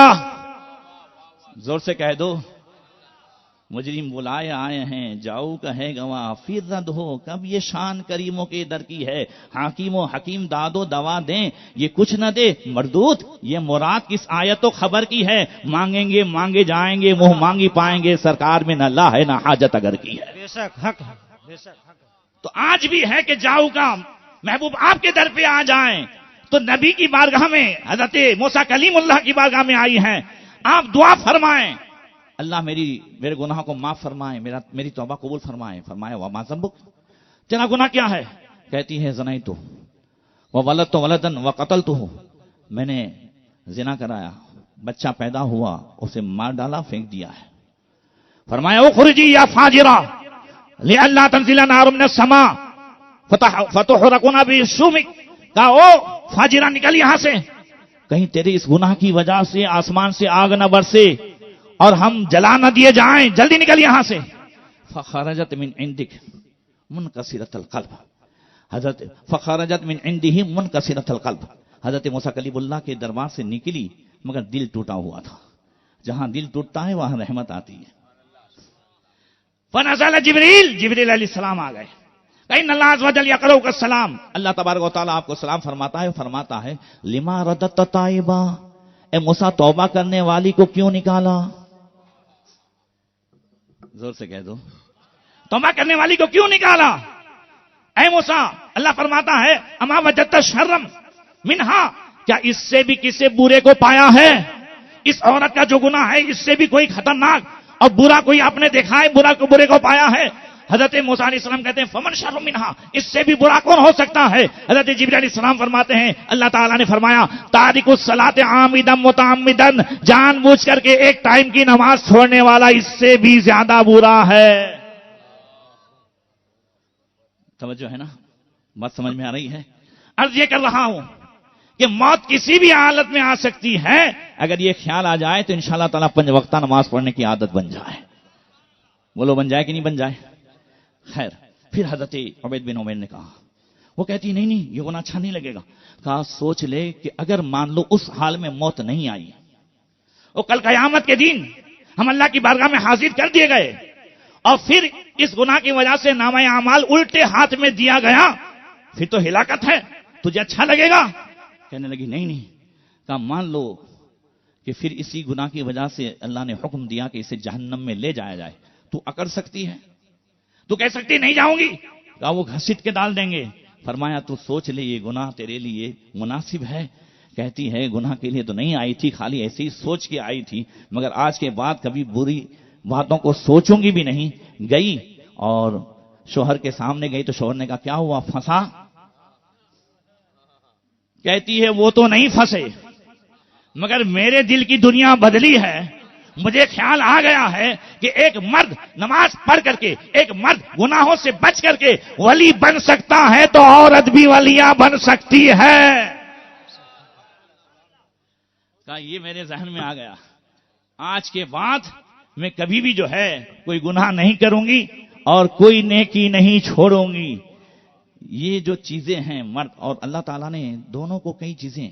زور سے کہہ دو, مجرم بلائے آئے ہیں, جاؤ کا ہے گواہ, پھر رد ہو کب یہ شان کریموں کے در کی ہے. حاکم و حکیم داد و دوا دیں, یہ کچھ نہ دے مردود, یہ مراد کس آیت و خبر کی ہے. مانگیں گے مانگے جائیں گے, منہ مانگی پائیں گے, سرکار میں نہ لا ہے نہ حاجت اگر کی ہے. بے شک حق ہے, بے شک حق ہے. تو آج بھی ہے کہ جاؤ کا محبوب آپ کے در پہ آ جائیں. تو نبی کی بارگاہ میں حضرت موسیٰ کلیم اللہ کی بارگاہ میں آئی ہیں, آپ دعا فرمائیں اللہ میرے گناہ کو معاف فرمائیں, میری توبہ قبول فرمائیں. فرمایا وما ذنبک, تیرا گناہ کیا ہے؟ کہتی ہے زنیت وولدت ولدا وقتلتہ, میں نے زنا کرایا, بچہ پیدا ہوا, اسے مار ڈالا, پھینک دیا ہے. فرمایا اخرجی یا فاجرہ لئلا تنزل نار من السماء فتحرقنا بشومک. کہا او فاجرہ نکل یہاں سے, کہیں تیرے اس گناہ کی وجہ سے آسمان سے آگ نہ برسے اور ہم جلا نہ دیے جائیں, جلدی نکل یہاں سے. فخرجت من عندک منکسرۃ القلب, حضرت فخرجت من عنده منکسرۃ القلب, حضرت موسیٰ کلیم اللہ کے دربار سے نکلی مگر دل ٹوٹا ہوا تھا. جہاں دل ٹوٹتا ہے وہاں رحمت آتی ہے. فنزل جبریل، جبریل علیہ السلام آ گئے. ان اللہ عز وجل یقرؤک السلام، اللہ تبارک و تعالیٰ آپ کو سلام فرماتا ہے لما رددت تائبا، اے موسیٰ توبہ کرنے والی کو کیوں نکالا؟ زور سے کہہ دو، توبہ کرنے والی کو کیوں نکالا؟ اے موسیٰ، اللہ فرماتا ہے اما وجدت شرم منہا، کیا اس سے بھی کسی برے کو پایا ہے؟ اس عورت کا جو گناہ ہے اس سے بھی کوئی خطرناک اور برا کوئی آپ نے دیکھا ہے؟ برے کو پایا ہے؟ حضرت موسیٰ علیہ السلام کہتے ہیں فمن شر منہا، اس سے بھی برا کون ہو سکتا ہے؟ حضرت جبریل علیہ السلام فرماتے ہیں اللہ تعالیٰ نے فرمایا تارک الصلاۃ عامدا متعمدا، جان بوجھ کر کے ایک ٹائم کی نماز چھوڑنے والا اس سے بھی زیادہ برا ہے. توجہ ہے نا، بات سمجھ میں آ رہی ہے؟ عرض یہ کر رہا ہوں کہ موت کسی بھی حالت میں آ سکتی ہے، اگر یہ خیال آ جائے تو انشاءاللہ تعالیٰ 5 وقتہ نماز پڑھنے کی عادت بن جائے. بولو بن جائے کہ نہیں بن جائے؟ خیر، پھر حضرت عبید بن عمیر نے کہا، وہ کہتی نہیں یہ گناہ اچھا نہیں لگے گا. کہا سوچ لے کہ اگر مان لو اس حال میں موت نہیں آئی اور کل قیامت کے دن ہم اللہ کی بارگاہ میں حاضر کر دیے گئے اور پھر اس گناہ کی وجہ سے نامہ اعمال الٹے ہاتھ میں دیا گیا، پھر تو ہلاکت ہے، تجھے اچھا لگے گا؟ کہنے لگی نہیں. کہا مان لو کہ پھر اسی گناہ کی وجہ سے اللہ نے حکم دیا کہ اسے جہنم میں لے جایا جائے، تو اکڑ سکتی ہے؟ تو کہہ سکتی نہیں جاؤں گی؟ کہا وہ گھسیٹ کے ڈال دیں گے. فرمایا تو سوچ لے یہ گناہ تیرے لیے مناسب ہے؟ کہتی ہے گناہ کے لیے تو نہیں آئی تھی، خالی ایسے ہی سوچ کے آئی تھی، مگر آج کے بعد کبھی بری باتوں کو سوچوں گی بھی نہیں. گئی اور شوہر کے سامنے گئی تو شوہر نے کہا کیا ہوا، پھنسا؟ کہتی ہے وہ تو نہیں پھنسے، مگر میرے دل کی دنیا بدلی ہے. مجھے خیال آ گیا ہے کہ ایک مرد نماز پڑھ کر کے، ایک مرد گناہوں سے بچ کر کے ولی بن سکتا ہے تو عورت بھی ولیہ بن سکتی ہے. کہا یہ میرے ذہن میں آ گیا، آج کے بعد میں کبھی بھی جو ہے کوئی گناہ نہیں کروں گی اور کوئی نیکی نہیں چھوڑوں گی. یہ جو چیزیں ہیں مرد اور اللہ تعالیٰ نے دونوں کو کئی چیزیں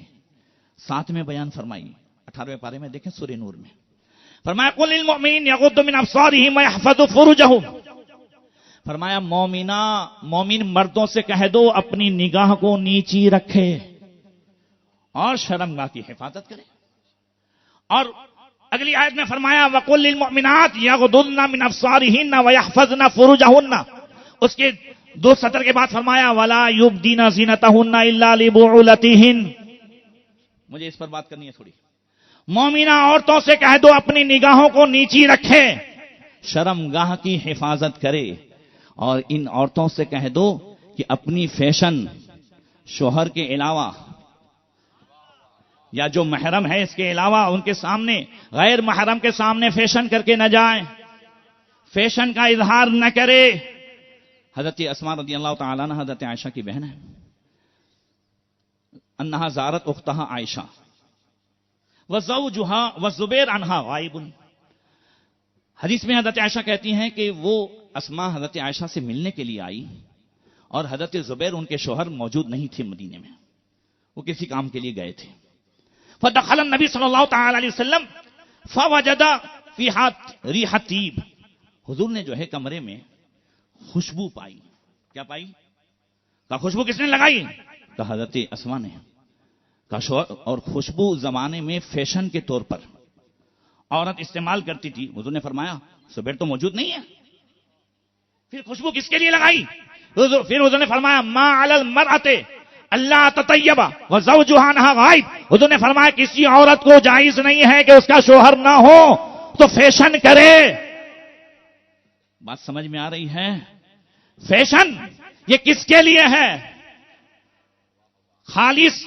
ساتھ میں بیان فرمائی. 18ویں پارے میں دیکھیں سورہ نور میں فرمایا قل للمؤمنین یغضوا من ابصارہم ویحفظوا فروجہم، فرمایا مومن مردوں سے کہہ دو اپنی نگاہ کو نیچی رکھے اور شرمگاہ کی حفاظت کرے. اور اگلی آیت میں فرمایا وقل للمؤمنات یغضضن من ابصارہن ویحفظن فروجہن، اس کے 2 سطر کے بعد فرمایا ولا یبدین زینتہن الا لبعولتہن. مجھے اس پر بات کرنی ہے تھوڑی. مومنہ عورتوں سے کہہ دو اپنی نگاہوں کو نیچی رکھے، شرمگاہ کی حفاظت کرے. اور ان عورتوں سے کہہ دو کہ اپنی فیشن شوہر کے علاوہ یا جو محرم ہے اس کے علاوہ ان کے سامنے، غیر محرم کے سامنے فیشن کر کے نہ جائیں، فیشن کا اظہار نہ کرے. حضرت اسماء رضی اللہ تعالی عنہ حضرت عائشہ کی بہن ہے، انہا زارت اختہا عائشہ وزوجها والزبیر عنہا غائب. حدیث میں حضرت عائشہ کہتی ہیں کہ وہ اسماء حضرت عائشہ سے ملنے کے لیے آئی اور حضرت زبیر ان کے شوہر موجود نہیں تھے مدینے میں، وہ کسی کام کے لیے گئے تھے. فدخل النبی صلی اللہ تعالی علیہ وسلم فوجد فیہا ریح طیب، حضور نے جو ہے کمرے میں خوشبو پائی. کیا پائی؟ کہا خوشبو کس نے لگائی؟ کہا حضرت اسماء نے. اور خوشبو زمانے میں فیشن کے طور پر عورت استعمال کرتی تھی. حضور نے فرمایا زبیر تو موجود نہیں ہے، پھر خوشبو کس کے لیے لگائی؟ پھر حضور نے فرمایا ما علی المرأۃ اللہ تطیب وزوجها عنہا غائب. حضور نے فرمایا کسی عورت کو جائز نہیں ہے کہ اس کا شوہر نہ ہو تو فیشن کرے. بات سمجھ میں آ رہی ہے؟ فیشن یہ کس کے لیے ہے؟ خالص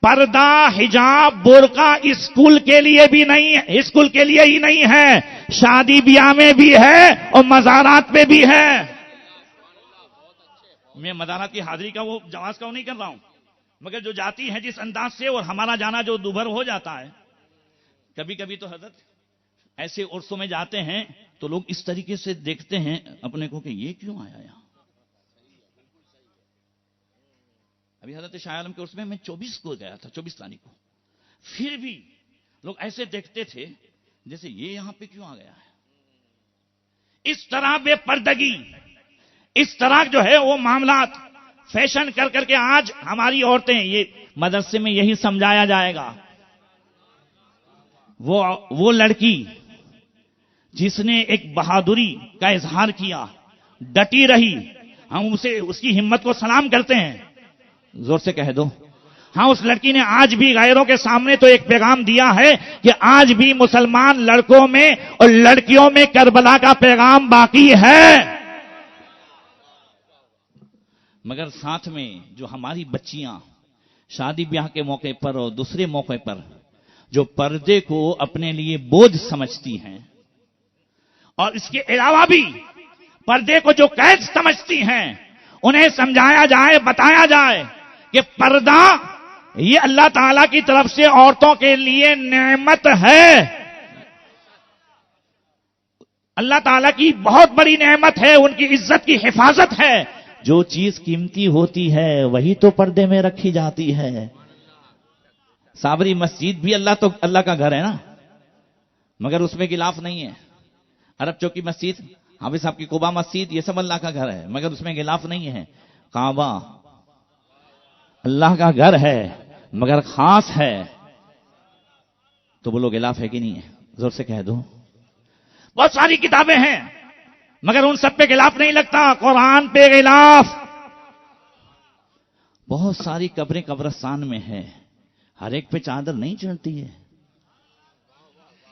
پردہ حجاب برقع اسکول کے لیے بھی نہیں ہے، اسکول کے لیے ہی نہیں ہے، شادی بیاہ میں بھی ہے اور مزارات پہ بھی ہے. میں مزارات کی حاضری کا وہ جواز کا وہ نہیں کر رہا ہوں، مگر جو جاتی ہے جس انداز سے اور ہمارا جانا جو دوبھر ہو جاتا ہے. کبھی کبھی تو حضرت ایسے عرسوں میں جاتے ہیں تو لوگ اس طریقے سے دیکھتے ہیں اپنے کو کہ یہ کیوں آیا یہاں. ابھی حضرت شاہ عالم کے عرس میں 24 کو گیا تھا، 24 تاریخ کو، پھر بھی لوگ ایسے دیکھتے تھے جیسے یہ یہاں پہ کیوں آ گیا ہے. اس طرح بے پردگی، اس طرح جو ہے وہ معاملات فیشن کر کر کے آج ہماری عورتیں، یہ مدرسے میں یہی سمجھایا جائے گا، وہ لڑکی جس نے ایک بہادری کا اظہار کیا، ڈٹی رہی، ہم اسے اس کی ہمت کو سلام کرتے ہیں. زور سے کہہ دو. ہاں، اس لڑکی نے آج بھی غیروں کے سامنے تو ایک پیغام دیا ہے کہ آج بھی مسلمان لڑکوں میں اور لڑکیوں میں کربلا کا پیغام باقی ہے. مگر ساتھ میں جو ہماری بچیاں شادی بیاہ کے موقع پر اور دوسرے موقع پر جو پردے کو اپنے لیے بوجھ سمجھتی ہیں، اور اس کے علاوہ بھی پردے کو جو قید سمجھتی ہیں، انہیں سمجھایا جائے، بتایا جائے کہ پردہ یہ اللہ تعالی کی طرف سے عورتوں کے لیے نعمت ہے، اللہ تعالیٰ کی بہت بڑی نعمت ہے، ان کی عزت کی حفاظت ہے. جو چیز قیمتی ہوتی ہے وہی تو پردے میں رکھی جاتی ہے. صابری مسجد بھی اللہ کا گھر ہے نا، مگر اس میں غلاف نہیں ہے. عرب چوکی مسجد، حافظ صاحب کی قبا مسجد، یہ سب اللہ کا گھر ہے، مگر اس میں غلاف نہیں ہے. کعبہ اللہ کا گھر ہے مگر خاص ہے، تو بولو غلاف ہے کہ نہیں ہے؟ زور سے کہہ دو. بہت ساری کتابیں ہیں مگر ان سب پہ غلاف نہیں لگتا. قرآن پہ غلاف. بہت ساری قبریں قبرستان میں ہے، ہر ایک پہ چادر نہیں چڑھتی ہے.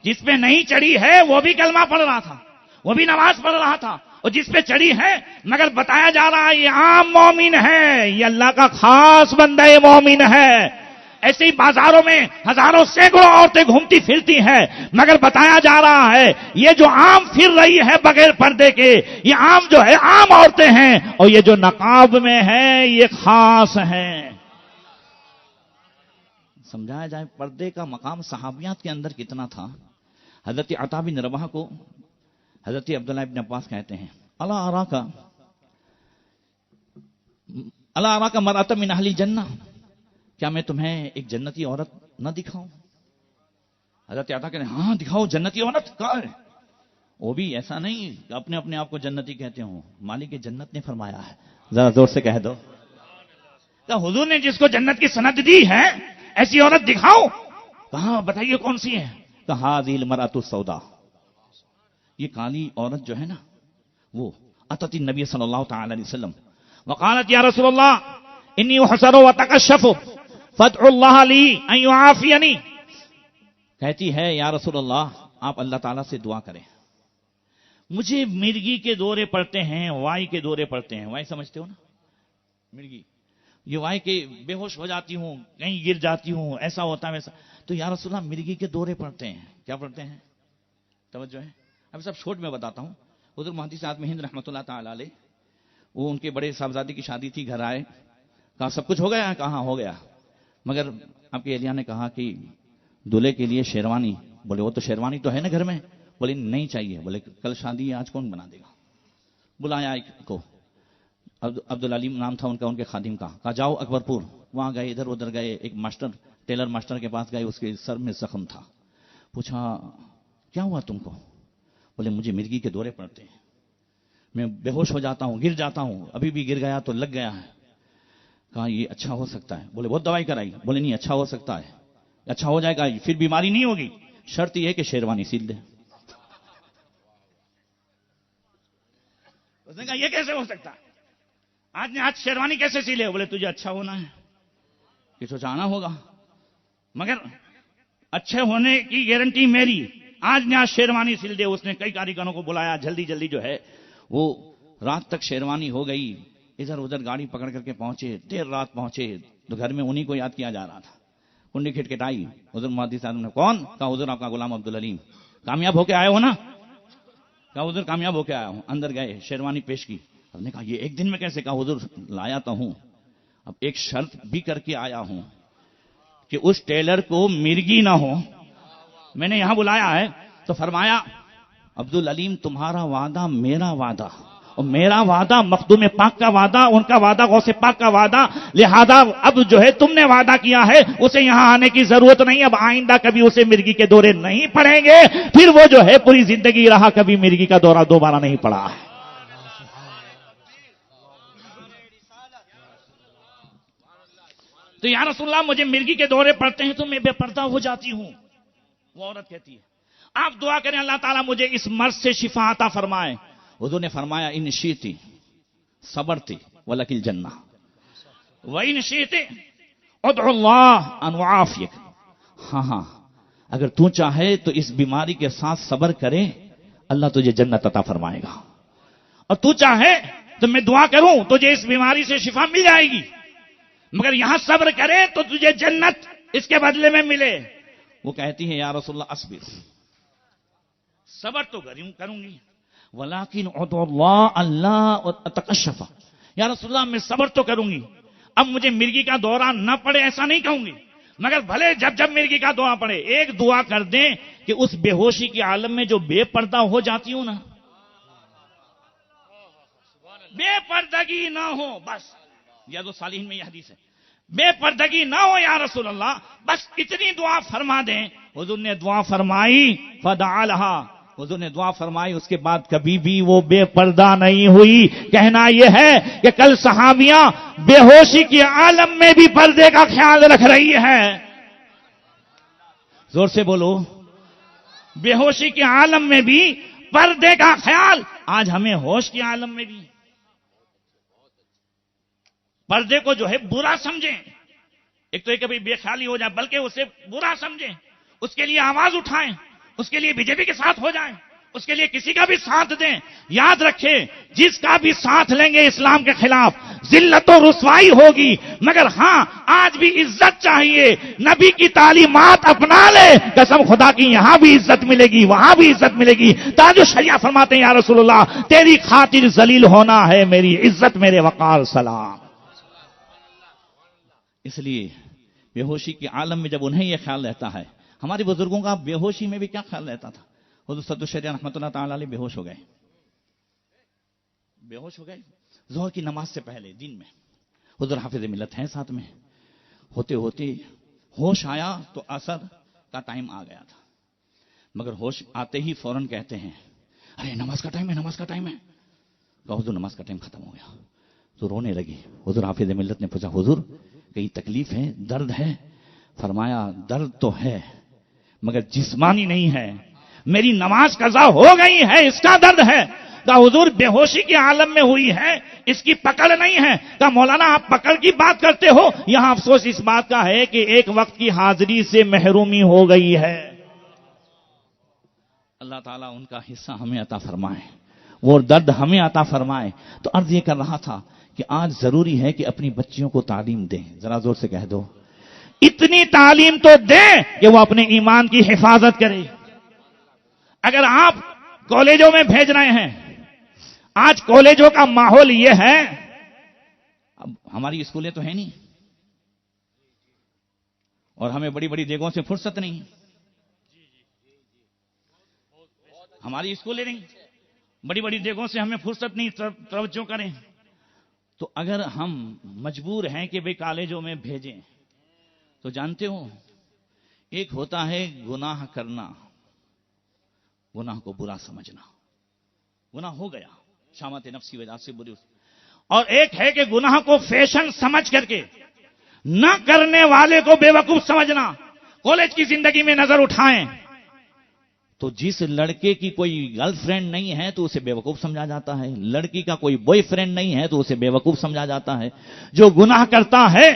جس پہ نہیں چڑھی ہے وہ بھی کلمہ پڑھ رہا تھا، وہ بھی نماز پڑھ رہا تھا، اور جس پہ چڑھی ہے مگر بتایا جا رہا ہے یہ عام مومن ہے، یہ اللہ کا خاص بندہ مومن ہے. ایسے ہی بازاروں میں ہزاروں سینکڑوں عورتیں گھومتی پھرتی ہیں، مگر بتایا جا رہا ہے یہ جو عام پھر رہی ہے بغیر پردے کے، یہ عام جو ہے عام عورتیں ہیں، اور یہ جو نقاب میں ہے یہ خاص ہیں. سمجھایا جائے پردے کا مقام صحابیات کے اندر کتنا تھا. حضرت عطا بن رباح کو حضرت عبداللہ ابن عباس کہتے ہیں، الا اراک مرأۃ من اہل الجنہ، کیا میں تمہیں ایک جنتی عورت نہ دکھاؤں؟ حضرت عطا کہتے ہیں ہاں دکھاؤ، جنتی عورت کہاں ہے؟ وہ بھی ایسا نہیں کہ اپنے آپ کو جنتی کہتے ہوں، مالک جنت نے فرمایا ہے. ذرا زور سے کہہ دو. کہ حضور نے جس کو جنت کی سند دی ہے ایسی عورت دکھاؤ. کہاں بتائیے کون سی ہے؟ کہ ہذہ المرأۃ السوداء، یہ کالی عورت جو ہے نا، وہ اتت النبی صلی اللہ تعالی علیہ وسلم وقالت یا رسول اللہ انی احسر واتکشف فادعوا اللہ لی ان یعافینی. کہتی ہے یا رسول اللہ آپ اللہ تعالیٰ سے دعا کریں، مجھے مرگی کے دورے پڑتے ہیں، وائی کے دورے پڑتے ہیں. وائی سمجھتے ہو نا، مرگی، یہ وائی کے بے ہوش ہو جاتی ہوں، کہیں گر جاتی ہوں، ایسا ہوتا ہے ویسا. تو یا رسول اللہ مرگی کے دورے پڑتے ہیں. کیا پڑھتے ہیں؟ توجہ ہے. اب سب چھوٹ میں بتاتا ہوں. حضرت محدث اعظم ہند رحمۃ اللہ تعالی علیہ، وہ ان کے بڑے صاحبزادی کی شادی تھی، گھر آئے، کہا سب کچھ ہو گیا؟ کہاں ہو گیا، مگر آپ کے اہلیہ نے کہا کہ دولہے کے لیے شیروانی. بولے وہ تو شیروانی تو ہے نا گھر میں. بولے نہیں چاہیے. بولے کل شادی ہے، آج کون بنا دے گا؟ بلایا ایک کو، عبدالعلیم نام تھا ان کا، ان کے خادم کا. کہا جاؤ اکبر پور. وہاں گئے، ادھر ادھر گئے، ایک ماسٹر، ٹیلر ماسٹر کے پاس گئے، اس کے سر میں زخم تھا. پوچھا کیا ہوا تم کو؟ بولے مجھے مرگی کے دورے پڑتے ہیں، میں بے ہوش ہو جاتا ہوں، گر جاتا ہوں، ابھی بھی گر گیا تو لگ گیا ہے. کہا یہ اچھا ہو سکتا ہے. بولے بہت دوائی کرائی. بولے نہیں اچھا ہو سکتا ہے، اچھا ہو جائے گا، پھر بیماری نہیں ہوگی، شرط یہ ہے کہ شیروانی سیل دے. اس نے کہا یہ کیسے ہو سکتا ہے، آج نے آج شیروانی کیسے سیلے؟ بولے تجھے اچھا ہونا ہے، کچھ چاہنا ہوگا، مگر اچھے ہونے کی گارنٹی میری. آج نے آج شیروانی سل دے. اس نے کئی کاریگروں کو بلایا، جلدی جلدی جو ہے وہ رات تک شیروانی ہو گئی. ادھر ادھر گاڑی پکڑ کر کے پہنچے، دیر رات پہنچے تو گھر میں انہی کو یاد کیا جا رہا تھا. کنڈی کھٹکھٹائی. حضرت محدث صاحب نے کون؟ کہا حضور آپ کا غلام عبدالعلیم. کامیاب ہو کے آئے ہو نا؟ کہا حضور کامیاب ہو کے آیا ہوں. اندر گئے، شیروانی پیش کی. ہم نے کہا یہ ایک دن میں کیسے؟ کہا حضور لایا تو ہوں، اب ایک شرط بھی کر کے آیا ہوں کہ اس ٹیلر کو مرگی نہ ہو. میں نے یہاں بلایا ہے تو فرمایا عبدالعلیم تمہارا وعدہ میرا وعدہ، اور میرا وعدہ مخدوم پاک کا وعدہ، ان کا وعدہ غوث پاک کا وعدہ، لہذا اب جو ہے تم نے وعدہ کیا ہے اسے یہاں آنے کی ضرورت نہیں، اب آئندہ کبھی اسے مرگی کے دورے نہیں پڑیں گے۔ پھر وہ جو ہے پوری زندگی رہا، کبھی مرگی کا دورہ دوبارہ نہیں پڑا ہے۔ تو یا رسول اللہ مجھے مرگی کے دورے پڑتے ہیں تو میں بے پردہ ہو جاتی ہوں۔ وہ عورت کہتی ہے آپ دعا کریں اللہ تعالیٰ مجھے اس مرض سے شفا عطا فرمائے۔ حضور نے فرمایا ان شئتی صبرتی ولک الجنہ وان شئتی ادعو اللہ ان یعافیک۔ ہاں اگر تو چاہے تو اس بیماری کے ساتھ صبر کرے، اللہ تجھے جنت عطا فرمائے گا، اور تو چاہے تو میں دعا کروں تجھے اس بیماری سے شفا مل جائے گی، مگر یہاں صبر کرے تو تجھے جنت اس کے بدلے میں ملے۔ وہ کہتی ہے یا رسول اللہ اصبر، صبر تو کروں گی، ولیکن ادعو اللہ اللہ اتکشف۔ یا رسول اللہ میں صبر تو کروں گی، اب مجھے مرگی کا دورہ نہ پڑے ایسا نہیں کہوں گی، مگر بھلے جب مرگی کا دورہ پڑے ایک دعا کر دیں کہ اس بے ہوشی کے عالم میں جو بے پردہ ہو جاتی ہوں نا، بے پردگی نہ ہو، بس یاد الصالحین میں یہ حدیث ہے، بے پردگی نہ ہو یا رسول اللہ، بس اتنی دعا فرما دیں۔ حضور نے دعا فرمائی فدعا لہا، حضور نے دعا فرمائی، اس کے بعد کبھی بھی وہ بے پردہ نہیں ہوئی۔ کہنا یہ ہے کہ کل صحابیاں بے ہوشی کے عالم میں بھی پردے کا خیال رکھ رہی ہے۔ زور سے بولو، بے ہوشی کے عالم میں بھی پردے کا خیال۔ آج ہمیں ہوش کے عالم میں بھی پردے کو جو ہے برا سمجھیں، ایک تو یہ کبھی بے خیالی ہو جائے، بلکہ اسے برا سمجھیں، اس کے لیے آواز اٹھائیں، اس کے لیے بی جے پی کے ساتھ ہو جائیں، اس کے لیے کسی کا بھی ساتھ دیں۔ یاد رکھیں جس کا بھی ساتھ لیں گے اسلام کے خلاف ذلت و رسوائی ہوگی، مگر ہاں آج بھی عزت چاہیے، نبی کی تعلیمات اپنا لے، قسم خدا کی یہاں بھی عزت ملے گی، وہاں بھی عزت ملے گی۔ تاج الشریعہ فرماتے ہیں یا رسول اللہ تیری خاطر ذلیل ہونا ہے میری عزت میرے وقار سلام۔ اس لیے بے ہوشی کے عالم میں جب انہیں یہ خیال رہتا ہے، ہمارے بزرگوں کا بے ہوشی میں بھی کیا خیال رہتا تھا؟ حضور صدر الشریعہ رحمۃ اللہ تعالی علیہ بے ہوش ہو گئے ظہر کی نماز سے پہلے دن میں، حضور حافظ ملت ہیں ساتھ میں، ہوتے ہوتے ہوش آیا تو عصر کا ٹائم آ گیا تھا، مگر ہوش آتے ہی فوراً کہتے ہیں ارے نماز کا ٹائم ہے، نماز کا ٹائم ہے۔ کہا حضور نماز کا ٹائم ختم ہو گیا، تو رونے لگی۔ حضور حافظ ملت نے پوچھا حضور کہیں تکلیف ہے، درد ہے؟ فرمایا درد تو ہے مگر جسمانی نہیں ہے، میری نماز قضا ہو گئی ہے اس کا درد ہے۔ کہا حضور بے ہوشی کے عالم میں ہوئی ہے، اس کی پکڑ نہیں ہے۔ کہا مولانا آپ پکڑ کی بات کرتے ہو، یہاں افسوس اس بات کا ہے کہ ایک وقت کی حاضری سے محرومی ہو گئی ہے۔ اللہ تعالیٰ ان کا حصہ ہمیں عطا فرمائے، وہ درد ہمیں عطا فرمائے۔ تو عرض یہ کر رہا تھا کہ آج ضروری ہے کہ اپنی بچیوں کو تعلیم دیں، ذرا زور سے کہہ دو اتنی تعلیم تو دیں کہ وہ اپنے ایمان کی حفاظت کرے۔ اگر آپ کالجوں میں بھیج رہے ہیں، آج کالجوں کا ماحول یہ ہے، اب ہماری اسکولیں تو ہیں نہیں اور ہمیں بڑی بڑی دیگوں سے فرصت نہیں، ہماری اسکولیں نہیں، بڑی بڑی دیگوں سے ہمیں فرصت نہیں، توجہ کریں۔ تو اگر ہم مجبور ہیں کہ بھئی کالجوں میں بھیجیں، تو جانتے ہو ایک ہوتا ہے گناہ کرنا، گناہ کو برا سمجھنا، گناہ ہو گیا شامت نفسی وجہ سے بری، اور ایک ہے کہ گناہ کو فیشن سمجھ کر کے نہ کرنے والے کو بے وقوف سمجھنا۔ کالج کی زندگی میں نظر اٹھائیں تو جس لڑکے کی کوئی گرل فرینڈ نہیں ہے تو اسے بے وقوف سمجھا جاتا ہے، لڑکی کا کوئی بوائے فرینڈ نہیں ہے تو اسے بے وقوف سمجھا جاتا ہے۔ جو گناہ کرتا ہے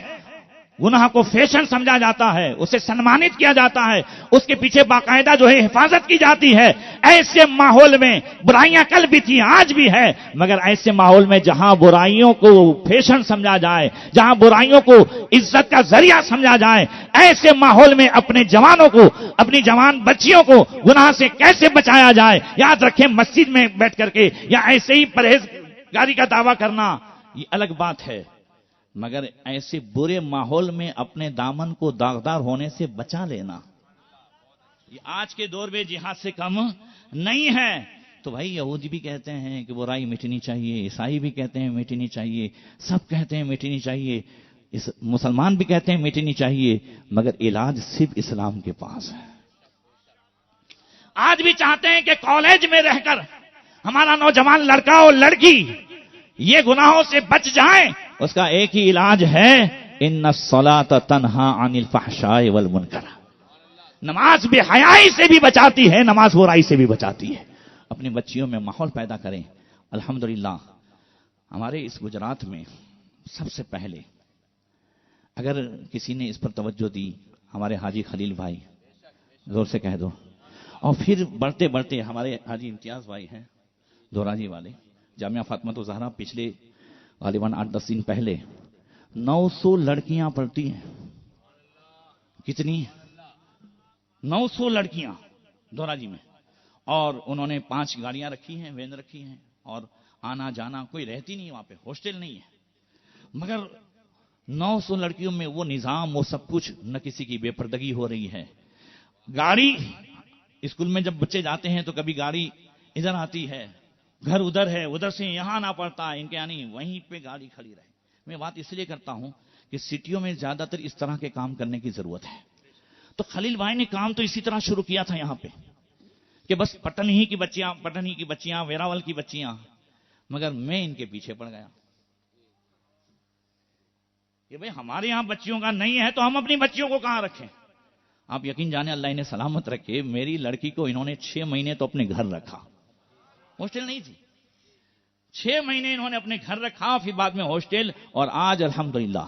گناہ کو فیشن سمجھا جاتا ہے، اسے سنمانت کیا جاتا ہے، اس کے پیچھے باقاعدہ جو ہے حفاظت کی جاتی ہے۔ ایسے ماحول میں برائیاں کل بھی تھی آج بھی ہے، مگر ایسے ماحول میں جہاں برائیوں کو فیشن سمجھا جائے، جہاں برائیوں کو عزت کا ذریعہ سمجھا جائے، ایسے ماحول میں اپنے جوانوں کو، اپنی جوان بچیوں کو گناہ سے کیسے بچایا جائے۔ یاد رکھیں مسجد میں بیٹھ کر کے یا ایسے ہی پرہیزگاری کا دعویٰ کرنا یہ الگ بات ہے، مگر ایسے برے ماحول میں اپنے دامن کو داغدار ہونے سے بچا لینا یہ آج کے دور میں جہاد سے کم نہیں ہے۔ تو بھائی یہودی بھی کہتے ہیں کہ برائی مٹنی چاہیے، عیسائی بھی کہتے ہیں مٹنی چاہیے، سب کہتے ہیں مٹنی چاہیے، مسلمان بھی کہتے ہیں مٹنی چاہیے، مگر علاج صرف اسلام کے پاس ہے۔ آج بھی چاہتے ہیں کہ کالج میں رہ کر ہمارا نوجوان لڑکا اور لڑکی یہ گناہوں سے بچ جائیں، اس کا ایک ہی علاج ہے، ان الصلاۃ تنہی عن الفحشاء والمنکر۔ نماز بے حیائی سے بھی بچاتی ہے، نماز برائی سے بھی بچاتی ہے۔ اپنی بچیوں میں ماحول پیدا کریں۔ الحمدللہ ہمارے اس گجرات میں سب سے پہلے اگر کسی نے اس پر توجہ دی، ہمارے حاجی خلیل بھائی، زور سے کہہ دو، اور پھر بڑھتے بڑھتے ہمارے حاجی امتیاز بھائی ہیں دھوراجی والے، جامعہ فاطمہ الزہرا پچھلے غالباً 8-10 دن پہلے 900 لڑکیاں پڑھتی ہیں۔ کتنی؟ 900 لڑکیاں دھوراجی میں، اور انہوں نے 5 گاڑیاں رکھی ہیں، وین رکھی ہیں، اور آنا جانا کوئی رہتی نہیں وہاں پہ، ہاسٹل نہیں ہے، مگر 900 لڑکیوں میں وہ نظام، وہ سب کچھ، نہ کسی کی بے پردگی ہو رہی ہے۔ گاڑی اسکول میں جب بچے جاتے ہیں تو کبھی گاڑی ادھر آتی ہے، گھر ادھر ہے، ادھر سے یہاں آنا پڑتا ہے، ان کے یعنی وہیں پہ گاڑی کھڑی رہے۔ میں بات اس لیے کرتا ہوں کہ سٹیوں میں زیادہ تر اس طرح کے کام کرنے کی ضرورت ہے۔ تو خلیل بھائی نے کام تو اسی طرح شروع کیا تھا یہاں پہ کہ بس پٹن ہی کی بچیاں، ویراول کی بچیاں، مگر میں ان کے پیچھے پڑ گیا کہ بھئی ہمارے یہاں بچیوں کا نہیں ہے تو ہم اپنی بچیوں کو کہاں رکھیں۔ آپ یقین جانے، اللہ انہیں سلامت رکھے، میری لڑکی کو انہوں نے 6 مہینے تو اپنے گھر رکھا، ہاسٹل نہیں تھی، 6 مہینے انہوں نے اپنے گھر رکھا، پھر بعد میں ہاسٹل، اور آج الحمدللہ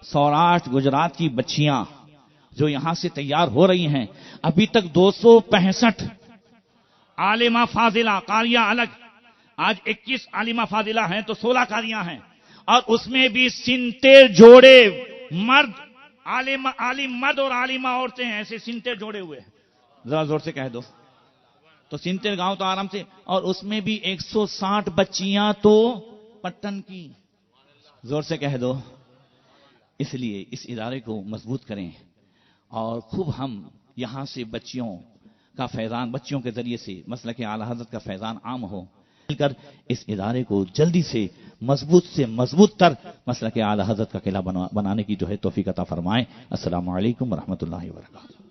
سوراشٹر گجرات کی بچیاں جو یہاں سے تیار ہو رہی ہیں، ابھی تک 265 عالمہ فاضلہ قاریہ الگ، آج 21 عالمہ فاضلہ ہیں تو 16 قاریاں ہیں، اور اس میں بھی 70 جوڑے مرد، عالم مرد اور عالمہ عورتیں ہیں، ایسے 70 جوڑے ہوئے ہیں، ذرا زور سے کہہ دو تو 70 گاؤں تو آرام سے، اور اس میں بھی 160 بچیاں تو پٹن کی، زور سے کہہ دو۔ اس لیے اس ادارے کو مضبوط کریں، اور خوب ہم یہاں سے بچیوں کا فیضان، بچیوں کے ذریعے سے مسلک اعلی حضرت کا فیضان عام ہو، مل کر اس ادارے کو جلدی سے مضبوط تر مسلک اعلی حضرت کا قلعہ بنانے کی جو ہے توفیق عطا فرمائیں۔ السلام علیکم ورحمۃ اللہ وبرکاتہ۔